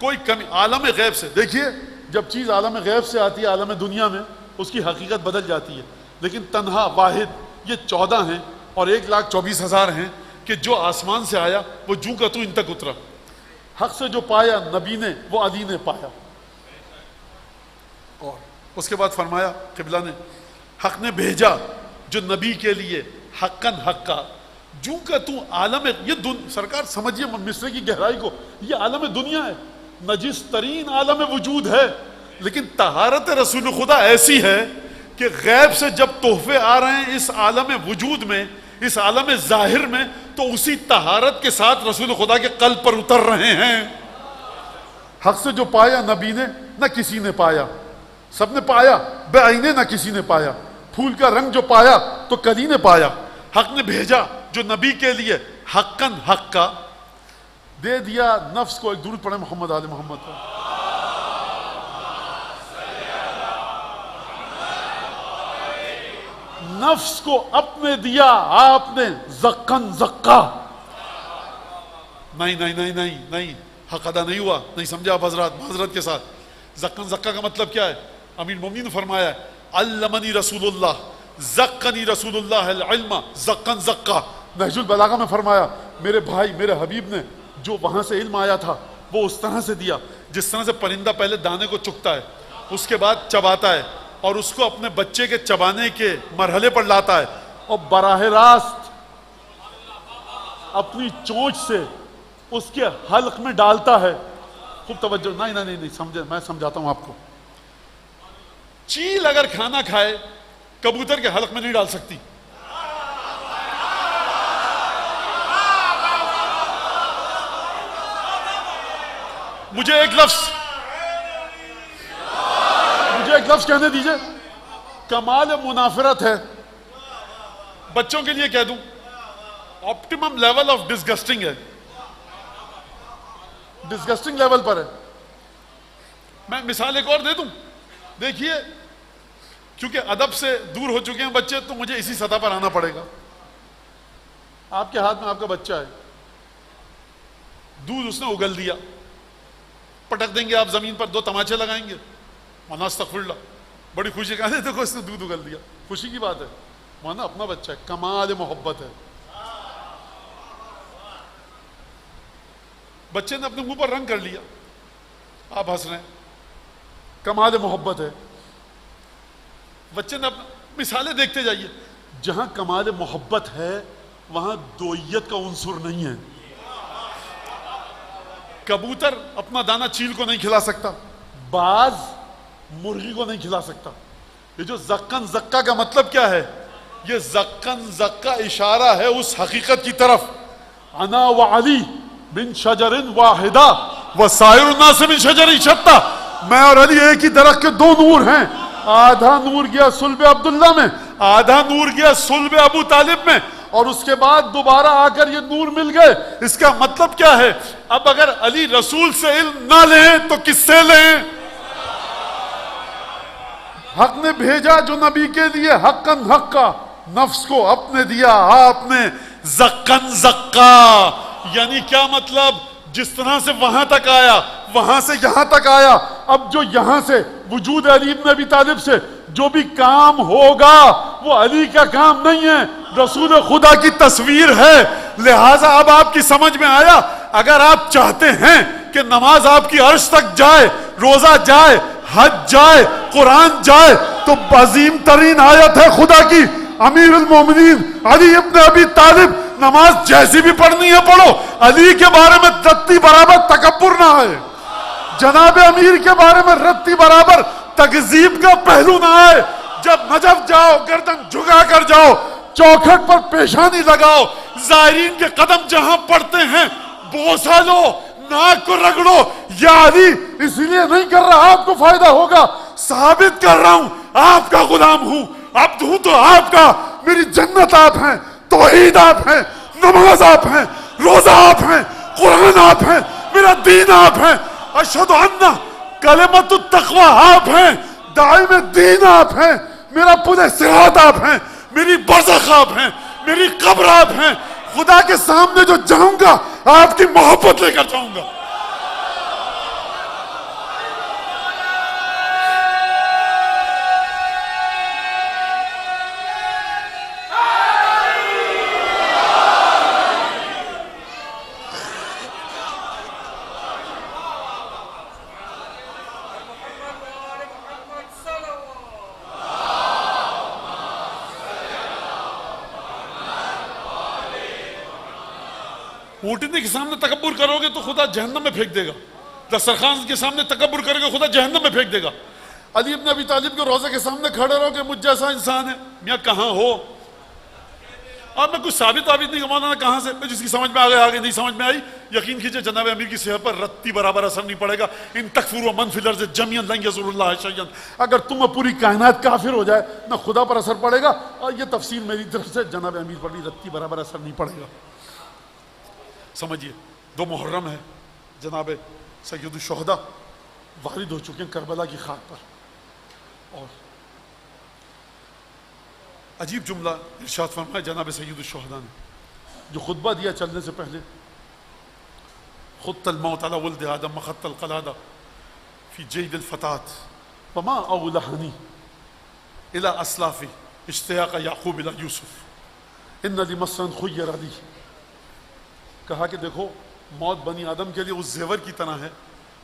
کوئی کمی. عالم غیب سے دیکھیے، جب چیز عالم غیب سے آتی ہے عالم دنیا میں اس کی حقیقت بدل جاتی ہے. لیکن تنہا واحد یہ 14 ہیں اور 1,24,000 ہیں کہ جو آسمان سے آیا وہ جوں کا تو ان تک اترا. حق سے جو پایا نبی نے وہ علی نے پایا. اور اس کے بعد فرمایا قبلہ نے، حق نے بھیجا جو نبی کے لیے حقاً حقا. جوں کا تو عالم یہ سرکار سمجھیے مصرے کی گہرائی کو، یہ عالم دنیا ہے، نجس ترین عالم وجود ہے، لیکن طہارت رسول خدا ایسی ہے کہ غیب سے جب تحفے آ رہے ہیں اس عالم وجود میں، اس عالم ظاہر میں، تو اسی طہارت کے ساتھ رسول خدا کے قلب پر اتر رہے ہیں. حق سے جو پایا نبی نے نہ کسی نے پایا، سب نے پایا، بعینے نہ کسی نے پایا. پھول کا رنگ جو پایا تو کلی نے پایا. حق نے بھیجا جو نبی کے لیے حقاً حق کا دے دیا. نفس کو ایک درود پڑھیں محمد آل محمد پر. نفس کو اپنے دیا آپ نے زکن زکا. نہیں نہیں نہیں نہیں نہیں، حق ادا نہیں ہوا، نہیں سمجھا آپ حضرات معذرت کے ساتھ. زکن زکا کا مطلب کیا ہے؟ امیر مومنین نے فرمایا ہے علمنی رسول اللہ زکنی رسول اللہ العلم زکن زکا. نہج البلاغہ میں فرمایا میرے بھائی میرے حبیب نے جو وہاں سے علم آیا تھا وہ اس طرح سے دیا جس طرح سے پرندہ پہلے دانے کو چکتا ہے، اس کے بعد چباتا ہے اور اس کو اپنے بچے کے چبانے کے مرحلے پر لاتا ہے اور براہ راست اپنی چونچ سے اس کے حلق میں ڈالتا ہے. خوب توجہ، نہیں سمجھے، میں سمجھاتا ہوں آپ کو. چیل اگر کھانا کھائے کبوتر کے حلق میں نہیں ڈال سکتی. مجھے ایک لفظ کہنے دیجئے، کمال منافرت ہے. بچوں کے لیے کہہ دوں آپٹیمم لیول آف ڈسگسٹنگ ہے. ڈسگسٹنگ لیول پر ہے. میں مثال ایک اور دے دوں. دیکھیے کیونکہ ادب سے دور ہو چکے ہیں بچے تو مجھے اسی سطح پر آنا پڑے گا. آپ کے ہاتھ میں آپ کا بچہ ہے, دودھ اس نے اگل دیا, پٹک دیں گے آپ زمین پر, 2 تماچے لگائیں گے, مولانا استغفر اللہ, بڑی خوشی کہتے دیکھو اس نے دودھ اگل دیا, خوشی کی بات ہے. مولانا اپنا بچہ ہے, کمال محبت ہے. بچے نے اپنے منہ پر رنگ کر لیا, آپ ہنس رہے ہیں, کمال محبت ہے. بچے نے مثالیں دیکھتے جائیے, جہاں کمال محبت ہے وہاں دوئیت کا عنصر نہیں ہے. کبوتر اپنا دانہ چیل کو نہیں کھلا سکتا, باز مرغی کو نہیں کھلا سکتا. یہ جو زکن زکا کا مطلب کیا ہے؟ یہ زکن زکا اشارہ ہے اس حقیقت کی طرف, انا وعلی من شجر واحدہ وسائر الناس من شجر شتیٰ. میں اور علی ایک ہی درخت کے 2 نور ہیں, آدھا نور گیا صلب عبداللہ میں, آدھا نور گیا صلب ابو طالب میں, اور اس کے بعد دوبارہ آ کر یہ نور مل گئے. اس کا مطلب کیا ہے؟ اب اگر علی رسول سے علم نہ لیں تو کس سے لیں؟ حق نے بھیجا جو نبی کے لیے حقاً حقا, نفس کو اپنے دیا آپ نے زکن زکا. یعنی کیا مطلب؟ جس طرح سے وہاں تک آیا, وہاں سے یہاں تک آیا, اب جو یہاں سے وجود علی ابن ابی طالب سے جو بھی کام ہوگا وہ علی کا کام نہیں ہے, رسول خدا کی تصویر ہے. لہٰذا اب آپ کی سمجھ میں آیا, اگر آپ چاہتے ہیں کہ نماز آپ کی عرش تک جائے, روزہ جائے, حج جائے, قرآن جائے, تو عظیم ترین آیت ہے خدا کی, امیر المومنین علی ابن ابی طالب, نماز جیسی بھی پڑھنی ہے پڑھو, علی کے بارے میں رتی برابر تکبر نہ آئے, جناب امیر کے بارے میں رتی برابر تکذیب کا پہلو نہ آئے. جب نجف جاؤ گردن جھکا کر جاؤ, چوکھٹ پر پیشانی لگاؤ, زائرین کے قدم جہاں پڑتے ہیں بوسہ لو, ناک کو رگڑو. یا علی اس لیے نہیں کر رہا آپ کو فائدہ ہوگا, ثابت کر رہا ہوں آپ کا غلام ہوں, عبد ہوں تو آپ کا. میری جنت آپ ہیں, توحید آپ ہیں, نماز آپ ہیں, روزہ آپ ہیں, قرآن آپ ہیں, میرا دین آپ ہیں, اشہد ان کلمۃ التقوی آپ ہیں, دائم دین آپ ہیں, میرا پورے صراط آپ ہیں, میری برزخ آپ ہیں, میری قبر آپ ہیں. خدا کے سامنے جو جاؤں گا آپ کی محبت لے کر جاؤں گا. اونٹنے کے سامنے تکبر کرو گے تو خدا جہنم میں پھینک دے گا, دسترخوان کے سامنے تکبر کرو گے خدا جہنم میں پھینک دے گا. علی ابن ابی طالب کے روزے کے سامنے کھڑے رہو کہ مجھ جیسا انسان ہے, میاں کہاں ہو؟ اب میں کچھ ثابت نہیں کمانا کہاں سے, جس کی سمجھ میں آگے نہیں سمجھ میں آئی, یقین کیجئے جناب امیر کی صحت پر رتی برابر اثر نہیں پڑے گا. ان تکفروا من فی الارض جميعا لن یضر اللہ شیئا. اگر تم پوری کائنات کافر ہو جائے نہ خدا پر اثر پڑے گا, اور یہ تفسیر میری طرف سے جناب امیر پر بھی رتی برابر اثر نہیں پڑے گا. سمجھیے 2 محرم ہے, جناب سید الشہداء وارد ہو چکے ہیں کربلا کی خاک پر, اور عجیب جملہ ارشاد فرمایا جناب سید الشہداء نے جو خطبہ دیا چلنے سے پہلے, خط الموت على ولد آدم مخط القلادة في جيد الفتاة وما أولهني إلى أسلافي اشتياق يعقوب إلى يوسف إن لمصر خير لي. کہا کہ دیکھو موت بنی آدم کے لیے اس زیور کی طرح ہے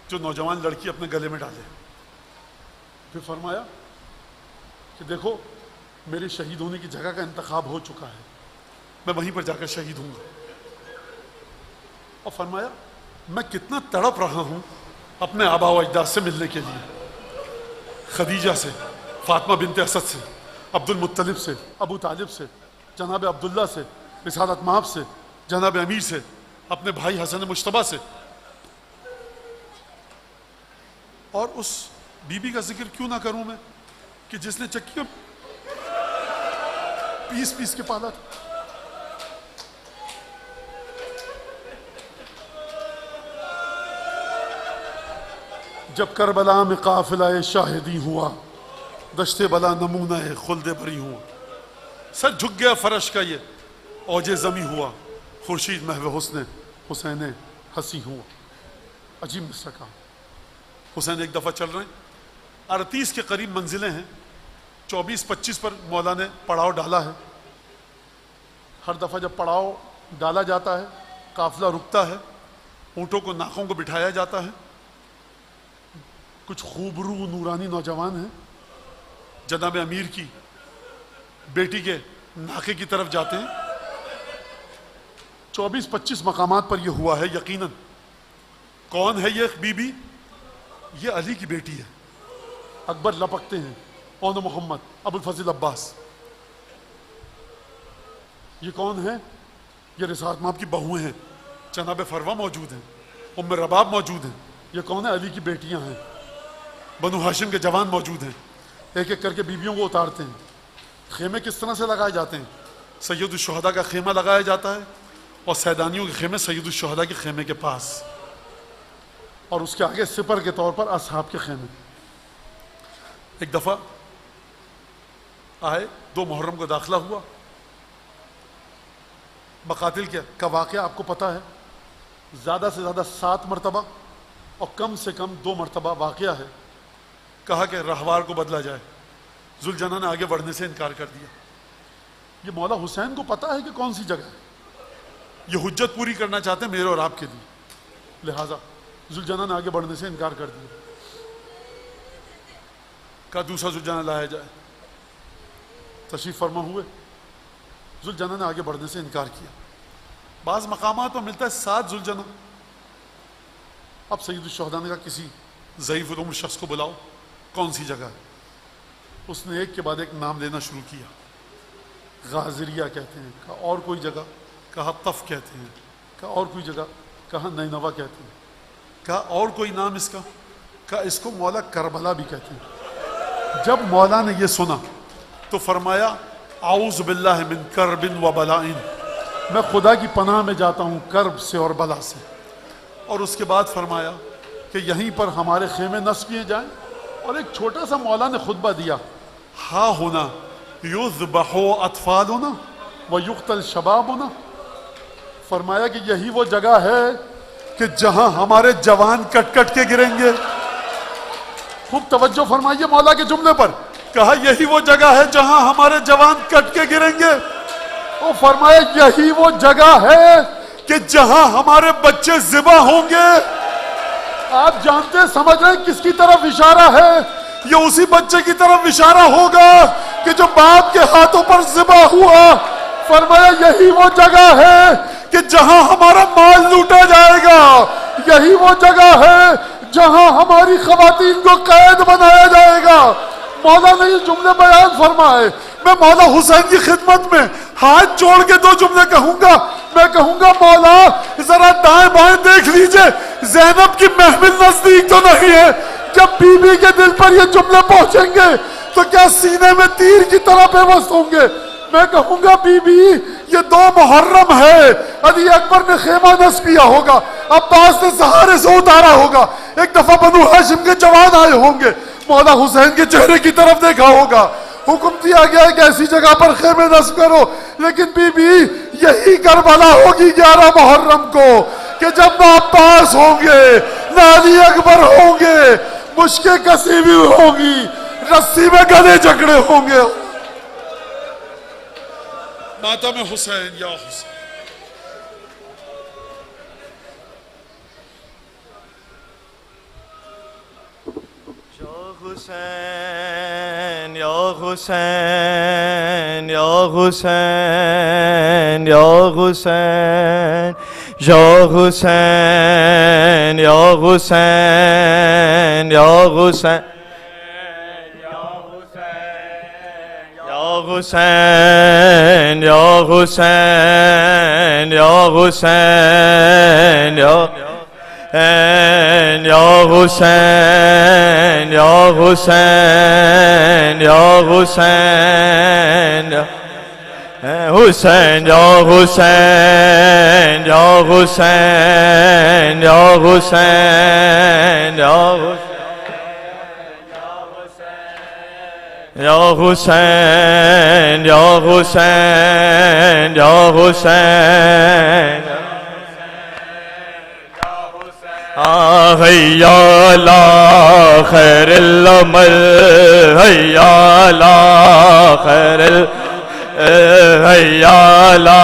جو نوجوان لڑکی اپنے گلے میں ڈالے. پھر فرمایا کہ دیکھو میرے شہید ہونے کی جگہ کا انتخاب ہو چکا ہے, میں وہیں پر جا کر شہید ہوں گا. اور فرمایا میں کتنا تڑپ رہا ہوں اپنے آبا و اجداد سے ملنے کے لیے, خدیجہ سے, فاطمہ بنت اسد سے, عبد المطلب سے, ابو طالب سے, جناب عبداللہ سے, رسالت مآب سے, جناب امیر سے, اپنے بھائی حسن مجتبیٰ سے. اور اس بی بی کا ذکر کیوں نہ کروں میں کہ جس نے چکیوں پیس پیس کے پالا تھا. جب کربلا میں قافلہ شاہدی ہوا، دشت بلا نمونہ خلد بری ہوا، سر جھک گیا فرش کا یہ اوج زمیں ہوا، خورشید محو حسن حسین ہنسی ہوا. عجیب مصرع کہا. حسین ایک دفعہ چل رہے ہیں، 38 کے قریب منزلیں ہیں، 24-25 پر مولا نے پڑاؤ ڈالا ہے. ہر دفعہ جب پڑاؤ ڈالا جاتا ہے قافلہ رکتا ہے، اونٹوں کو ناکوں کو بٹھایا جاتا ہے. کچھ خوبرو نورانی نوجوان ہیں، جناب امیر کی بیٹی کے ناکے کی طرف جاتے ہیں. 24-25 مقامات پر یہ ہوا ہے. یقیناً کون ہے یہ بی بی؟ یہ علی کی بیٹی ہے. اکبر لپکتے ہیں، اون محمد، ابو الفضل عباس. یہ کون ہے؟ یہ رسالت مآب کی بہویں ہیں. جناب فروہ موجود ہیں، ام رباب موجود ہیں. یہ کون ہے؟ علی کی بیٹیاں ہیں. بنو ہاشم کے جوان موجود ہیں. ایک ایک کر کے بیویوں کو اتارتے ہیں. خیمے کس طرح سے لگائے جاتے ہیں؟ سید الشہداء کا خیمہ لگایا جاتا ہے، اور سیدانیوں کے خیمے سید الشہداء کے خیمے کے پاس، اور اس کے آگے سپر کے طور پر اصحاب کے خیمے. ایک دفعہ آئے، 2 محرم کو داخلہ ہوا. مقاتل کا واقعہ آپ کو پتہ ہے، زیادہ سے زیادہ 7 مرتبہ اور کم سے کم 2 مرتبہ واقعہ ہے. کہا کہ رہوار کو بدلا جائے. ذوالجناح نے آگے بڑھنے سے انکار کر دیا. یہ مولا حسین کو پتہ ہے کہ کون سی جگہ ہے. یہ حجت پوری کرنا چاہتے ہیں میرے اور آپ کے لیے، لہٰذا ذوالجناح نے آگے بڑھنے سے انکار کر دیا. کہا دوسرا ذوالجناح لایا جائے. تشریف فرما ہوئے. ذوالجناح نے آگے بڑھنے سے انکار کیا. بعض مقامات پر ملتا ہے 7 ذوالجناح. اب سید الشہداء نے کہا کسی ضعیف العمر شخص کو بلاؤ، کون سی جگہ ہے؟ اس نے ایک کے بعد ایک نام لینا شروع کیا. غازریہ کہتے ہیں، کہا اور کوئی جگہ، کہا طف کہتے ہیں، کہا اور کوئی جگہ، کہا نینوا کہتے ہیں، کہا اور کوئی نام اس کا، کہا اس کو مولا کربلا بھی کہتے ہیں. جب مولا نے یہ سنا تو فرمایا اعوذ باللہ من کرب و بلاء، میں خدا کی پناہ میں جاتا ہوں کرب سے اور بلا سے. اور اس کے بعد فرمایا کہ یہیں پر ہمارے خیمے نصب کیے جائیں. اور ایک چھوٹا سا مولا نے خطبہ دیا، ہا ہونا یذبح اطفالنا ویقتل شبابنا. فرمایا کہ یہی وہ جگہ ہے کہ جہاں ہمارے جوان کٹ کٹ کے گریں گے. خوب توجہ فرمائیے مولا کے جملے پر. کہا یہی وہ جگہ ہے جہاں ہمارے جوان کٹ کے گریں گے. اور فرمایا یہی وہ جگہ ہے کہ جہاں ہمارے بچے ذبح ہوں گے. آپ جانتے سمجھ رہے ہیں کس کی طرف اشارہ ہے؟ یہ اسی بچے کی طرف اشارہ ہوگا کہ جو باپ کے ہاتھوں پر ذبح ہوا. فرمایا یہی وہ جگہ ہے کہ جہاں ہمارا مال لوٹا جائے گا. یہی وہ جگہ ہے جہاں ہماری خواتین کو قید بنایا جائے گا. مولا نے یہ جملے بیان فرمائے. میں مولا حسین کی خدمت میں ہاتھ جوڑ کے 2 جملے کہوں گا. میں کہوں گا مولا ذرا دائیں بائیں دیکھ لیجئے، زینب کی محمل نزدیک تو نہیں ہے. جب بی بی کے دل پر یہ جملے پہنچیں گے تو کیا سینے میں تیر کی طرح پیوست ہوں گے؟ میں کہوں گا بی بی یہ 2 محرم ہے، علی اکبر نے خیمہ نصب کیا ہوگا، عباس نے سہارے سے اتارا ہوگا، ایک دفعہ بنو ہاشم کے جوان آئے ہوں گے، مولا حسین کے چہرے کی طرف دیکھا ہوگا. حکم دیا گیا ہے کہ ایسی جگہ پر خیمے نصب کرو. لیکن بی بی یہی کربلا ہوگی 11 محرم کو کہ جب نہ عباس ہوں گے نہ علی اکبر ہوں گے، مشکیں کسی ہوئی ہوں گی، رسی میں گلے جکڑے ہوں گے. ماتم حسین یا حسین. حسین یا حسین یا حسین یا حسین یا حسین یا حسین یا حسین یا حسین یا حسین یا حسین یا یا حسین یا حسین یا حسین حسین یا حسین یا حسین یا حسین یا یا حسین یا حسین یا حسین حیا علی خیر العمل حیا علی خیر حیا علی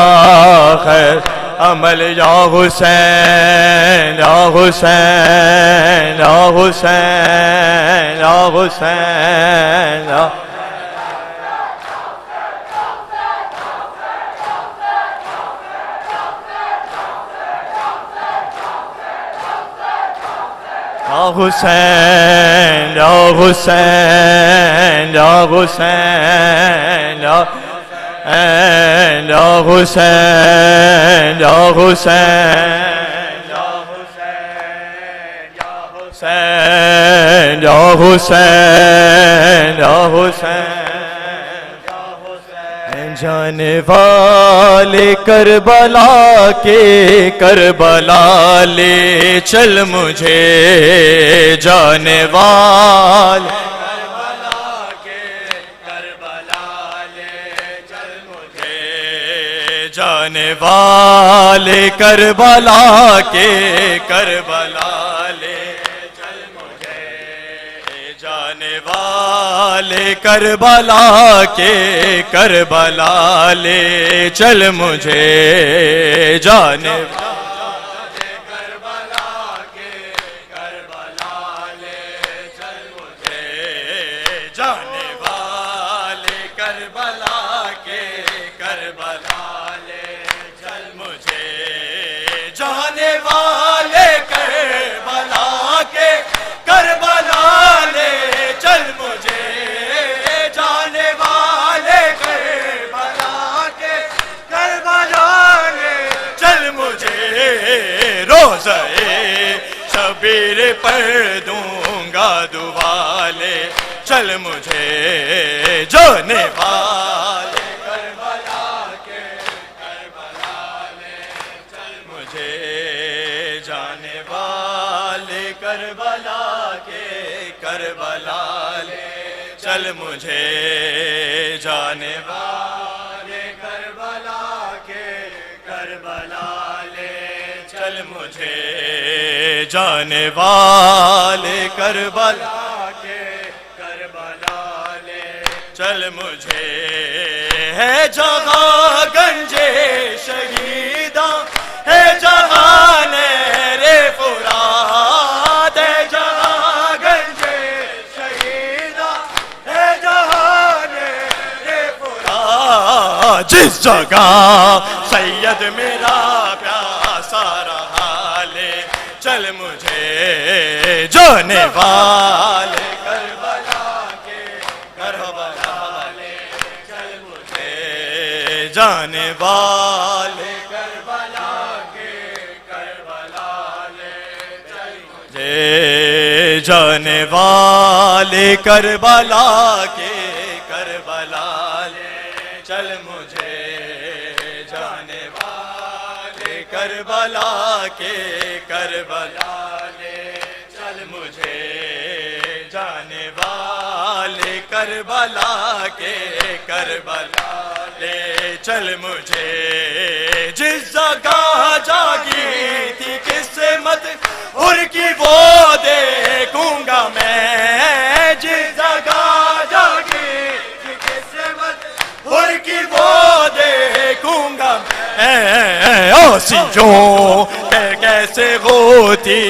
خیر عمل یا حسین یا حسین یا حسین یا حسین یا حسین یا حسین یا حسین یا حسین یا حسین یا حسین یا حسین یا حسین جانے والے کربلا کے کربلا لے چل مجھے جانے والے کربلا کے کربلا لے چل مجھے جانے والے کربلا کے کربلا لے چل مجھے جانے والے کربلا کے کربلا لے چل مجھے جانے والے کربلا کے کربلا لے چل مجھے جانے والے کربلا کے کربلا لے چل مجھے جانے والے کربلا کے کربلا لے چل مجھے جانے والے کربلا کے کربلا لے چل مجھے روزہ شبیر پر دوں گا دعا لے چل مجھے جانے والے کربلا کے کربلا لے چل مجھے جانے والے کربلا کے کربلا لے چل مجھے جانے والے کربلا کے کربلا لے چل مجھے جانے والے کربلا کے کربلا لے چل مجھے ہے جگہ گنجے شہیداں ہے جہاں رے فرات ہے جہاں گنجے شہیداں ہے جہاں رے فرات جس جگہ سید میرا پیاسا رہا لے چل مجھے جانے والے کربلا کے کربلا لے چل مجھے جانے والے کربلا کے کربلا لے چل مجھے جانے والے کربلا کے کربلا لے چل مجھے جانے والے کربلا کے کربلا لے چل مجھے جانے والے کربلا کے کربلا لے چل مجھے جس جگہ جاگی تھی قسمت ان کی وہ دیکھوں گا میں جس جگہ جاگی تھی قسمت ان کی وہ دیکھوں گا میں اوسیوں کیسے ہوتی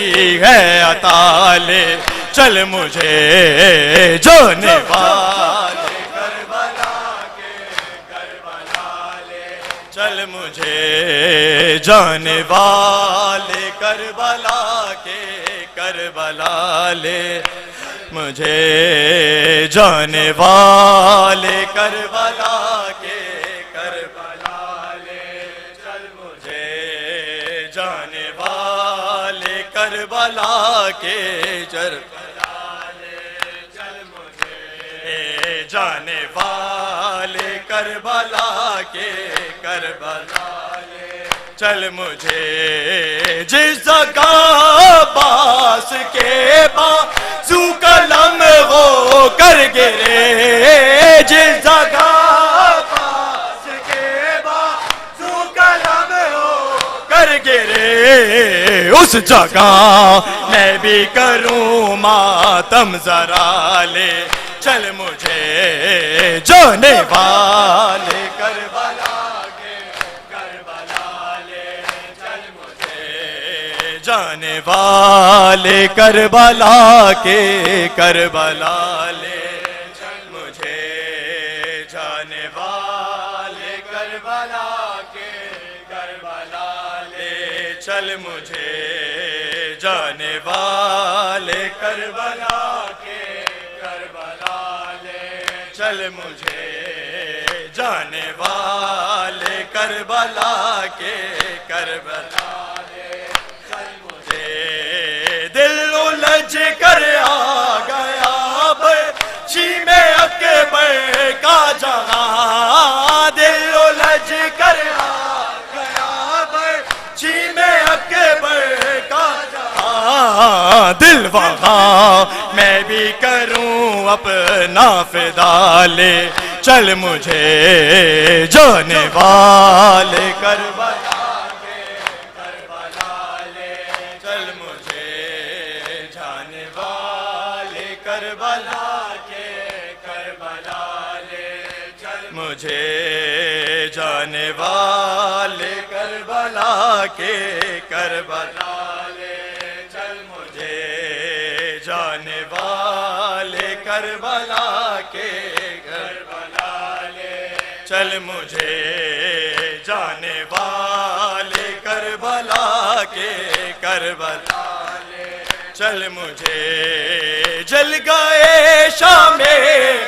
ہے عطا لے چل مجھے جانے والے کربلا کے کربلا لے چل مجھے جانے والے کربلا کے کربلا لے مجھے جانے والے کربلا کے کربلا لے چل مجھے جانے والے کربلا کے کربلا لے چل مجھے جانے والے کربلا کے کربلا لے چل مجھے جس جگہ باس کے بازو قلم ہو کر گرے اس جگہ میں بھی کروں ماتم ذرا لے چل مجھے جانے والے کربلا کے کربلا لے چل مجھے جانے والے کربلا کے کربلا لے چل مجھے جانے والے کربلا کے کربلا لے چل مجھے جانے والے کربلا کے کربلا لے چل مجھے جانے والے کربلا کے کربلا لے چل مجھے دل الجھ کر آ گیا بچی میں اکبر کا جہاں دل الجھ کر آ گیا بچی میں اکبر کا جہاں دل وہاں میں بھی کروں اپنا فدا لے چل مجھے جانے والے کربلا کے کربلا لے چل مجھے جانے والے کربلا کے کربلا لے چل مجھے جانے والے کربلا کے کربلا جانے والے کربلا کے کربلا لے چل مجھے جانے والے کربلا کے کربلا لے چل مجھے جل گئے شام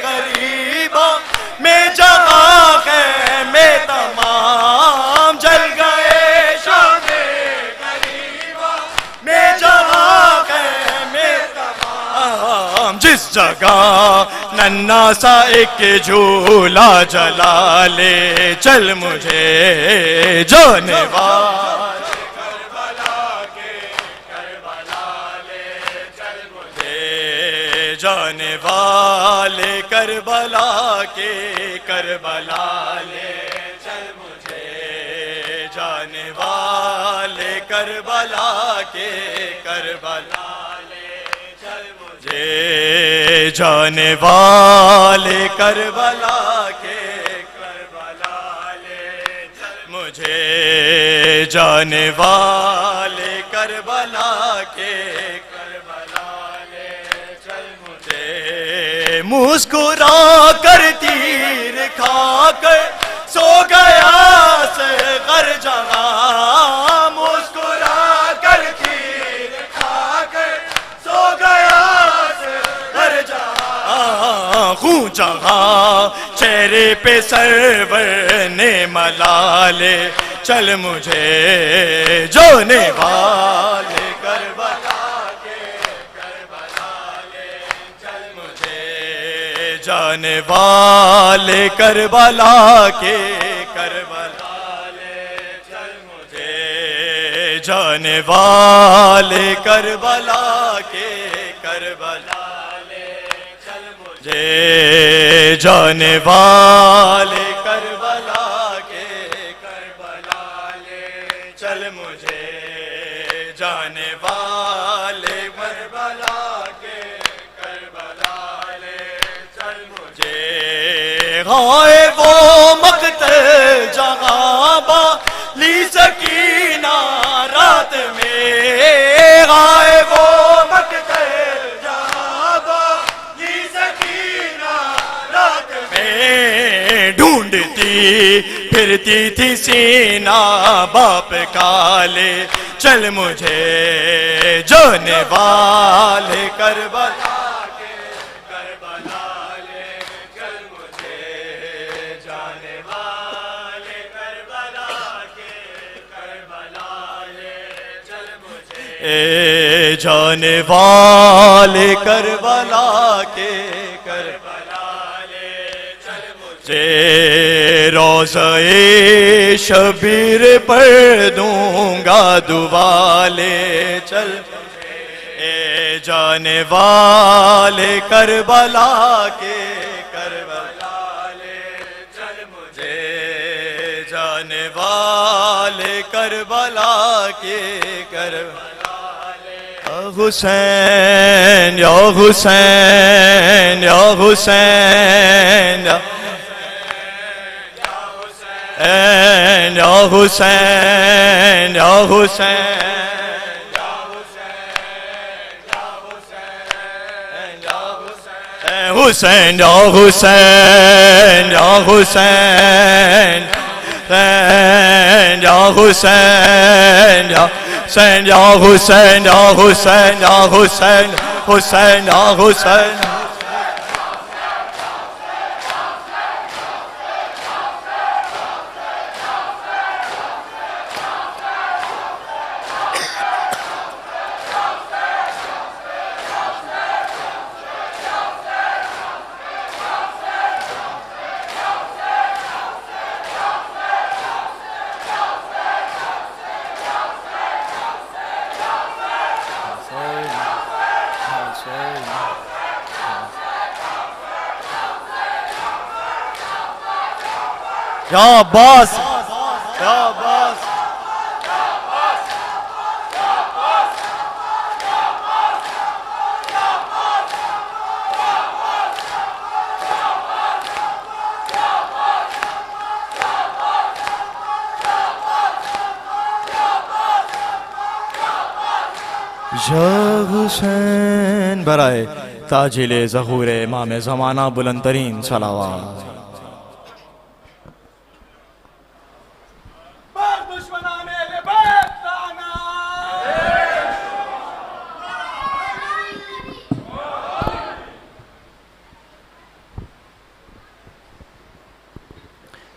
غریباں میں جہاں ہے میں تمام جل گئے شام غریباں میں جہاں ہے جس جگہ ننا سا ایک جھولا جلا لے چل مجھے جانے والے کربلا کے کربلا لے چل مجھے جانے والے کربلا کے کربلا لے چل مجھے جانے والے کربلا کے کربلا جانے والے کربلا کے کربلا لے مجھے جانے والے کربلا کے کربلا لے چل مجھے مسکرا کر تیر کھا کر سو گیا صغر جہاں مسکرا کر تیر کھا کر سو گیا خون جہاں چہرے پہ سرور نے ملالے چل مجھے جانے والے کربلا کے کربلا لے چل مجھے جانے والے کربلا کے کربلا لے چل مجھے جانے والے کربلا کے کربلا جانے والے کربلا کے کربلا لے چل مجھے جانے والے کربلا کے کربلا لے چل مجھے ہائے وہ مقتل جہاں بالی سکینہ رات میں ہائے وہ ڈھونڈتی پھرتی تھی سینہ باپ کالے چل مجھے جانے والے کربلا کے کربلا لے چل مجھے جانے والے کربلا کے کربلا لے چل مجھے جانے والے کربلا کے کربلا روضہ شبیر پر دوں گا دعا لے چل اے جانے والے کربلا کے کربلا لے چل مجھے جانے والے کربلا کے کربلا حسین یا حسین یا حسین یا حسین یا حسین حسین یا حسین یا حسین یا حسین یا حسین یا حسین یا حسین یا حسین حسین یا حسین یا عباس یا عباس یا حسین برائے تاجل ظہور امام زمانہ بلند ترین صلوات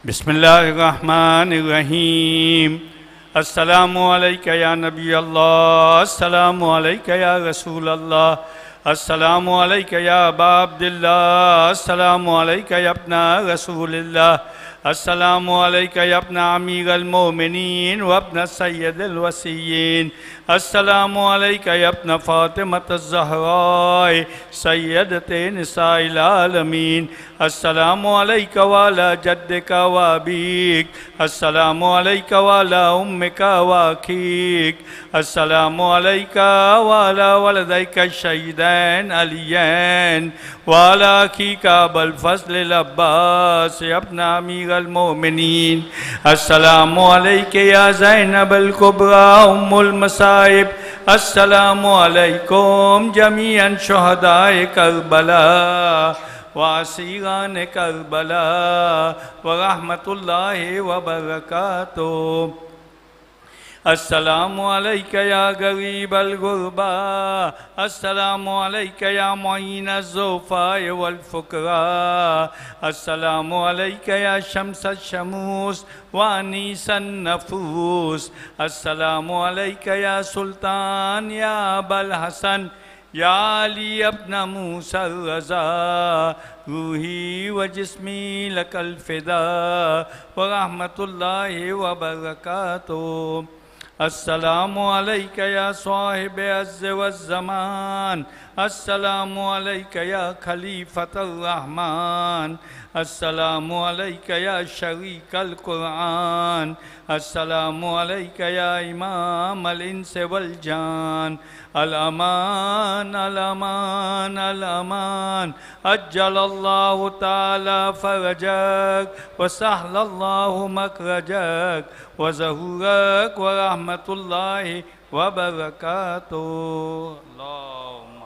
بسم اللہ الرحمن الرحیم السلام علیکہ یا نبی اللہ، السلام علیکہ یا رسول اللہ، السلام علیکہ یا ابا عبداللہ، السلام علیکہ یا ابن رسول اللہ، السلام علیکہ یا ابن امیر المومنین و ابن سید الوسیین، السلام علیکہ یا ابن فاطمۃ الزہراء سیدۃ نساء العالمین، السلام علیکہ وعلی جدک و ابیک، السلام علیکہ وعلی امک و اخیک، السلام علیکہ وعلی ولدیک الشہیدین علیین وعلی اخیک ابا الفضل العباس ابن امیر المومنین، السلام علیکہ یا زینب الکبریٰ ام المصائب، السلام علیکم جمیعاً شہداء کربلا واسیران کربلا ورحمت اللہ وبرکاتہ، السلام علیکہ یا غریب الغربا، السلام علیکہ یا معین الضعفاء والفقراء، السلام علیکہ یا شمس الشموس وانیس النفوس، السلام علیکہ یا سلطان یا ابا الحسن یا علی ابن موسیٰ الرضا، روحی و جسمی لک الفدا ورحمت اللہ وبرکاتہ، السلام علیکہ یا صاحب عز والزمان، السلام علیکہ یا خلیفۃ الرحمن، السلام علیکہ یا شریک القرآن، السلام علیکہ یا امام الانس والجان، الامان الامان الامان، اجل اللہ تعالی فرجک وسہل اللہ مخرجک وظہورک ورحمت اللہ وبرکاتہ، اللہم